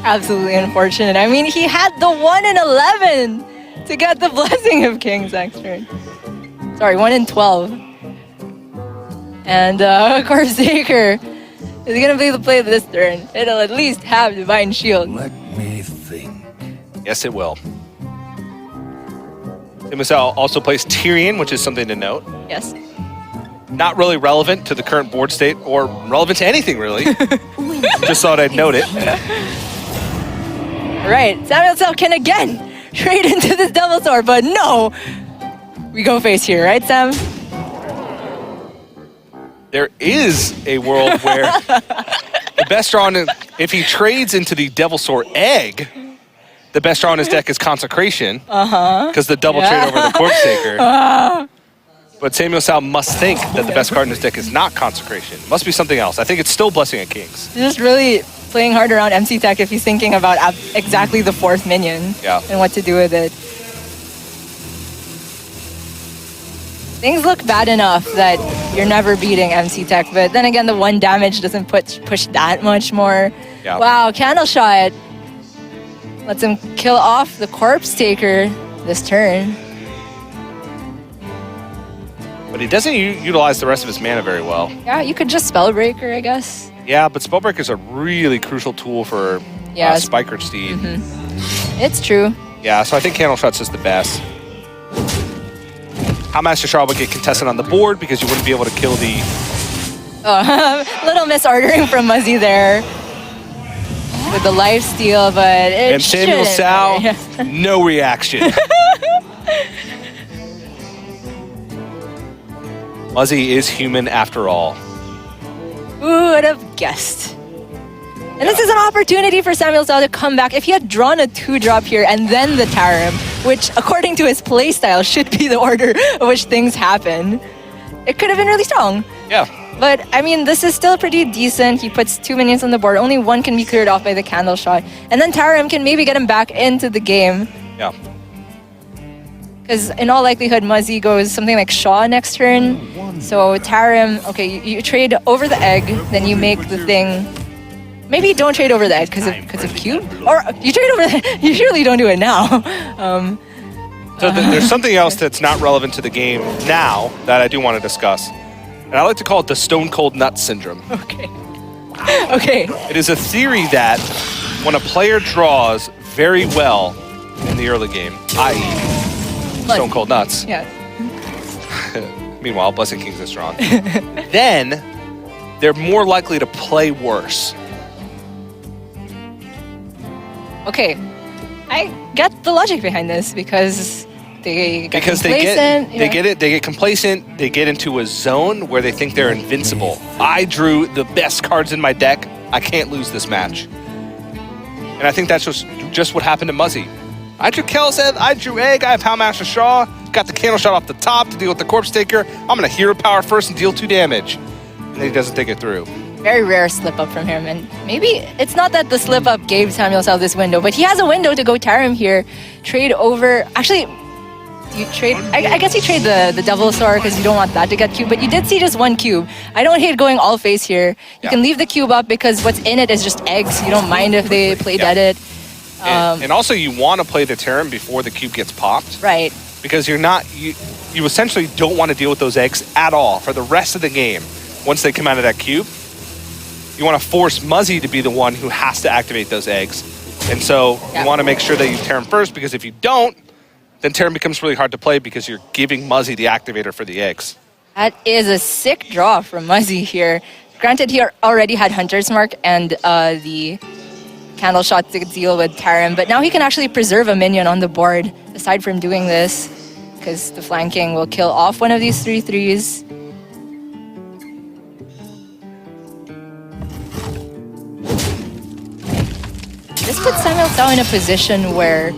Speaker 2: Absolutely unfortunate. I mean, he had the 1 in 11 to get the Blessing of Kings next turn. Sorry, 1 in 12. And Corsaker is going to be the play this turn. It'll at least have Divine Shield.
Speaker 4: Let me think.
Speaker 1: Yes, it will. SamuelTsao also plays Tyrion, which is something to note.
Speaker 2: Yes.
Speaker 1: Not really relevant to the current board state or relevant to anything, really. Just thought I'd note it.
Speaker 2: Right. SamuelTsao can again trade into this Devilsaur, but no! We go face here, right, Sam?
Speaker 1: There is a world where the best draw, if he trades into the Devilsaur Egg, the best draw in his deck is Consecration. Because the double trade over the Corpse Taker. But SamuelTsao must think that the best card in his deck is not Consecration. It must be something else. I think it's still Blessing of Kings.
Speaker 2: He's just really playing hard around MC Tech if he's thinking about exactly the 4th minion and what to do with it. Things look bad enough that you're never beating MC Tech, but then again, the 1 damage doesn't push that much more.
Speaker 1: Yeah.
Speaker 2: Wow, Candle Shot lets him kill off the Corpse Taker this turn.
Speaker 1: But he doesn't utilize the rest of his mana very well.
Speaker 2: Yeah, you could just Spellbreaker, I guess.
Speaker 1: Yeah, but Spellbreaker is a really crucial tool for Spiker Steed.
Speaker 2: It's true.
Speaker 1: Yeah, so I think Candle Shot's just the best. Houndmaster Shaw would get contested on the board because you wouldn't be able to kill the...
Speaker 2: Little misordering from Muzzy there. With the lifesteal, but it
Speaker 1: And SamuelTsao, no reaction. Muzzy is human after all.
Speaker 2: Who would have guessed? And this is an opportunity for SamuelTsao to come back. If he had drawn a 2-drop here and then the Tarim, which according to his playstyle should be the order of which things happen, it could have been really strong.
Speaker 1: Yeah.
Speaker 2: But, I mean, this is still pretty decent. He puts 2 minions on the board. Only 1 can be cleared off by the Candle Shot. And then Tarim can maybe get him back into the game.
Speaker 1: Yeah.
Speaker 2: Because in all likelihood, Muzzy goes something like Shaw next turn. So Tarim, okay, you trade over the egg, then you make the thing maybe don't trade over the egg because of cube, or you trade over the. You surely don't do it now.
Speaker 1: So there's something else that's not relevant to the game now that I do want to discuss, and I like to call it the Stone Cold Nut Syndrome.
Speaker 2: Okay. Okay.
Speaker 1: It is a theory that when a player draws very well in the early game, i.e. Stone Cold Nuts.
Speaker 2: Yeah.
Speaker 1: Meanwhile, Blessing Kings is strong. Then they're more likely to play worse.
Speaker 2: Okay. I get the logic behind this because they get complacent.
Speaker 1: They get complacent. They get into a zone where they think they're invincible. I drew the best cards in my deck. I can't lose this match. And I think that's just what happened to Muzzy. I drew Kelsev, I drew Egg, I have Houndmaster Shaw, got the Candle Shot off the top to deal with the Corpse Taker. I'm going to Hero Power first and deal 2 damage. And then he doesn't think it through.
Speaker 2: Very rare slip up from him, and maybe it's not that the slip up gave SamuelTsao this window, but he has a window to go Tarim here, trade over. Actually, you trade. I guess you trade the Devil Sword because you don't want that to get cube, but you did see just 1 cube. I don't hate going all face here. You can leave the cube up because what's in it is just eggs. You don't mind if they play dead it.
Speaker 1: And also, you want to play the Tarim before the cube gets popped,
Speaker 2: right?
Speaker 1: Because you essentially don't want to deal with those eggs at all for the rest of the game. Once they come out of that cube, you want to force Muzzy to be the one who has to activate those eggs. And so you want to make sure that you Tarim first, because if you don't, then Tarim becomes really hard to play because you're giving Muzzy the activator for the eggs.
Speaker 2: That is a sick draw from Muzzy here. Granted, he already had Hunter's Mark and the Candle Shot to deal with Tarim, but now he can actually preserve a minion on the board aside from doing this, because the flanking will kill off one of these 3/3s. This puts SamuelTsao in a position where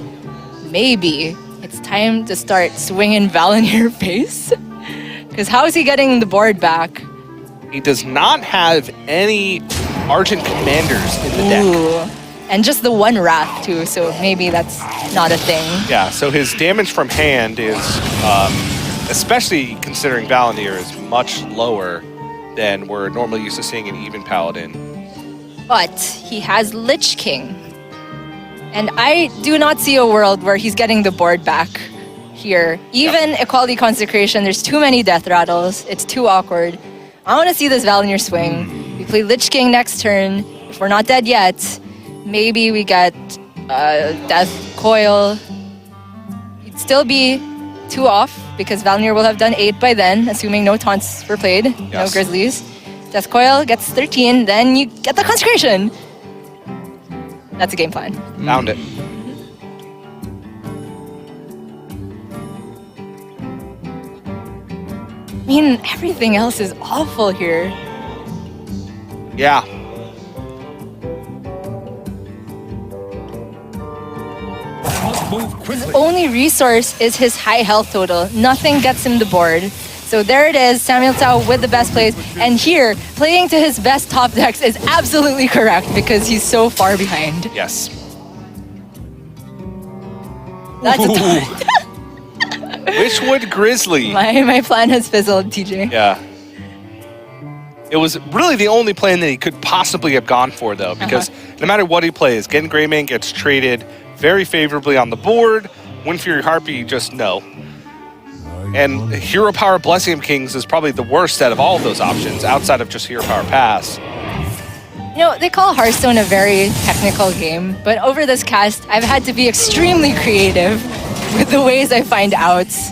Speaker 2: maybe it's time to start swinging Val in your face. Because how is he getting the board back?
Speaker 1: He does not have any Argent Commanders in the deck.
Speaker 2: Ooh. And just the 1 Wrath too, so maybe that's not a thing.
Speaker 1: Yeah, so his damage from hand is, especially considering Valandir, is much lower than we're normally used to seeing in Even Paladin.
Speaker 2: But he has Lich King. And I do not see a world where he's getting the board back here. Even Equality Consecration, there's too many Death Rattles. It's too awkward. I want to see this Valandir swing. We play Lich King next turn. If we're not dead yet, maybe we get Death Coil. You'd still be 2 off because Valandir will have done 8 by then, assuming no taunts were played, no Grizzlies. Death Coil gets 13, then you get the Consecration. That's a game plan.
Speaker 1: Found it.
Speaker 2: I mean, everything else is awful here.
Speaker 1: Yeah.
Speaker 2: His only resource is his high health total. Nothing gets him the board. So there it is, SamuelTsao with the best plays. And here, playing to his best top decks is absolutely correct because he's so far behind.
Speaker 1: Yes.
Speaker 2: That's a taunt.
Speaker 1: Wishwood Grizzly.
Speaker 2: My plan has fizzled, TJ.
Speaker 1: Yeah. It was really the only plan that he could possibly have gone for, though, because no matter what he plays, Gen Greymane gets traded very favorably on the board. Wind Fury Harpy, just no. And Hero Power Blessing of Kings is probably the worst out of all of those options, outside of just Hero Power Pass.
Speaker 2: You know, they call Hearthstone a very technical game, but over this cast, I've had to be extremely creative with the ways I find outs.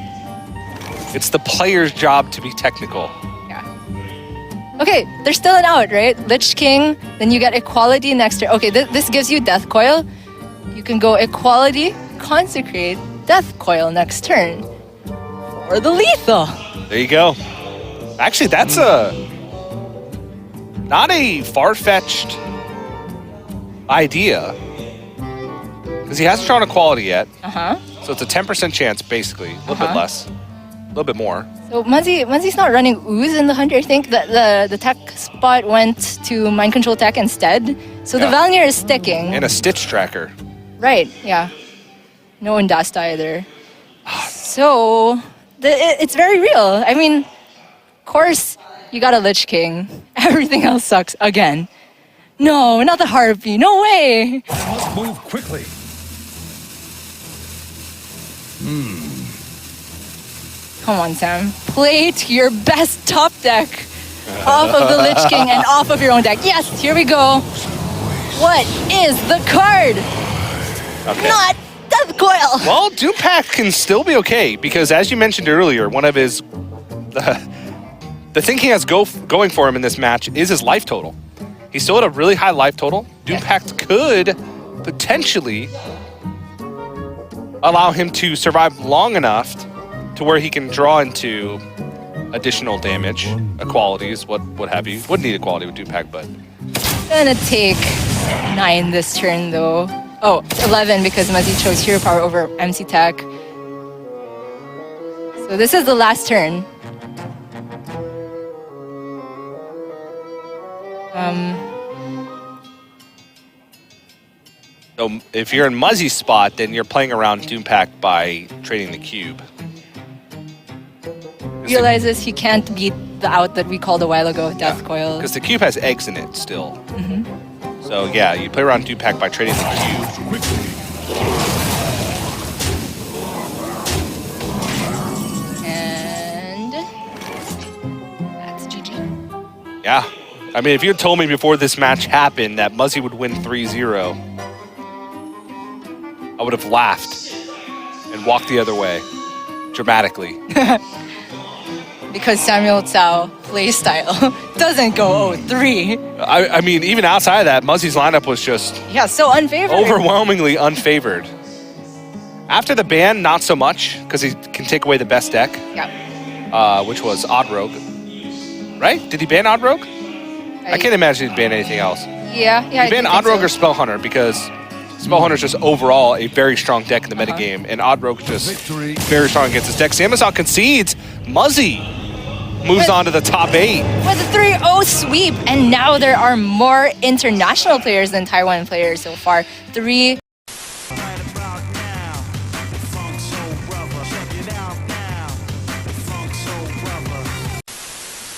Speaker 1: It's the player's job to be technical.
Speaker 2: Yeah. Okay, there's still an out, right? Lich King, then you get Equality next turn. Okay, this gives you Death Coil. You can go Equality, Consecrate, Death Coil next turn. Or the lethal.
Speaker 1: There you go. Actually, that's not a far-fetched idea. Because he hasn't drawn Equality yet. So it's a 10% chance, basically. A little bit less. A little bit more.
Speaker 2: So Muzzy's not running Ooze in the Hunter. I think that the tech spot went to Mind Control Tech instead. So the Valandir is sticking.
Speaker 1: And a Stitch Tracker.
Speaker 2: Right, yeah. No Indasta either. So it's very real. I mean, of course, you got a Lich King. Everything else sucks again. No, not the Harpy. No way.
Speaker 4: I must move quickly.
Speaker 2: Come on, Sam. Play to your best top deck. Off of the Lich King and off of your own deck. Yes, here we go. What is the card?
Speaker 1: Okay.
Speaker 2: Not Death Coil.
Speaker 1: Well, Doom Pack can still be okay because, as you mentioned earlier, one of his the thing he has going for him in this match is his life total. He's still at a really high life total. Doom Pact could potentially allow him to survive long enough to where he can draw into additional damage, equalities, what have you. Wouldn't need equality with Doom Pact, but
Speaker 2: Gonna take 9 this turn though. Oh, 11 because Muzzy chose Hero Power over MC Tech. So this is the last turn.
Speaker 1: so if you're in Muzzy's spot, then you're playing around Doom Pact by trading the cube.
Speaker 2: Realizes he can't beat the out that we called a while ago, Death Coil.
Speaker 1: Because the cube has eggs in it still. So yeah, you play around Doom Pact by trading the cube.
Speaker 2: And that's GG.
Speaker 1: Yeah. I mean, if you had told me before this match happened that Muzzy would win 3-0, I would have laughed and walked the other way dramatically.
Speaker 2: Because Samuel-Tsao playstyle doesn't go 0-3.
Speaker 1: I mean, even outside of that, Muzzy's lineup was just
Speaker 2: Yeah, so unfavored.
Speaker 1: overwhelmingly unfavored. After the ban, not so much, because he can take away the best deck,
Speaker 2: Yeah.
Speaker 1: which was Odd Rogue. Right? Did he ban Odd Rogue? I can't imagine he'd ban anything else.
Speaker 2: Yeah.
Speaker 1: He banned Odd Rogue or Spell Hunter because Spell Hunter is just overall a very strong deck in the metagame, and Odd Rogue just
Speaker 4: Victory.
Speaker 1: very strong against his deck. SamuelTsao concedes. Muzzy moves on to the top 8.
Speaker 2: With a 3-0 sweep, and now there are more international players than Taiwan players so far. 3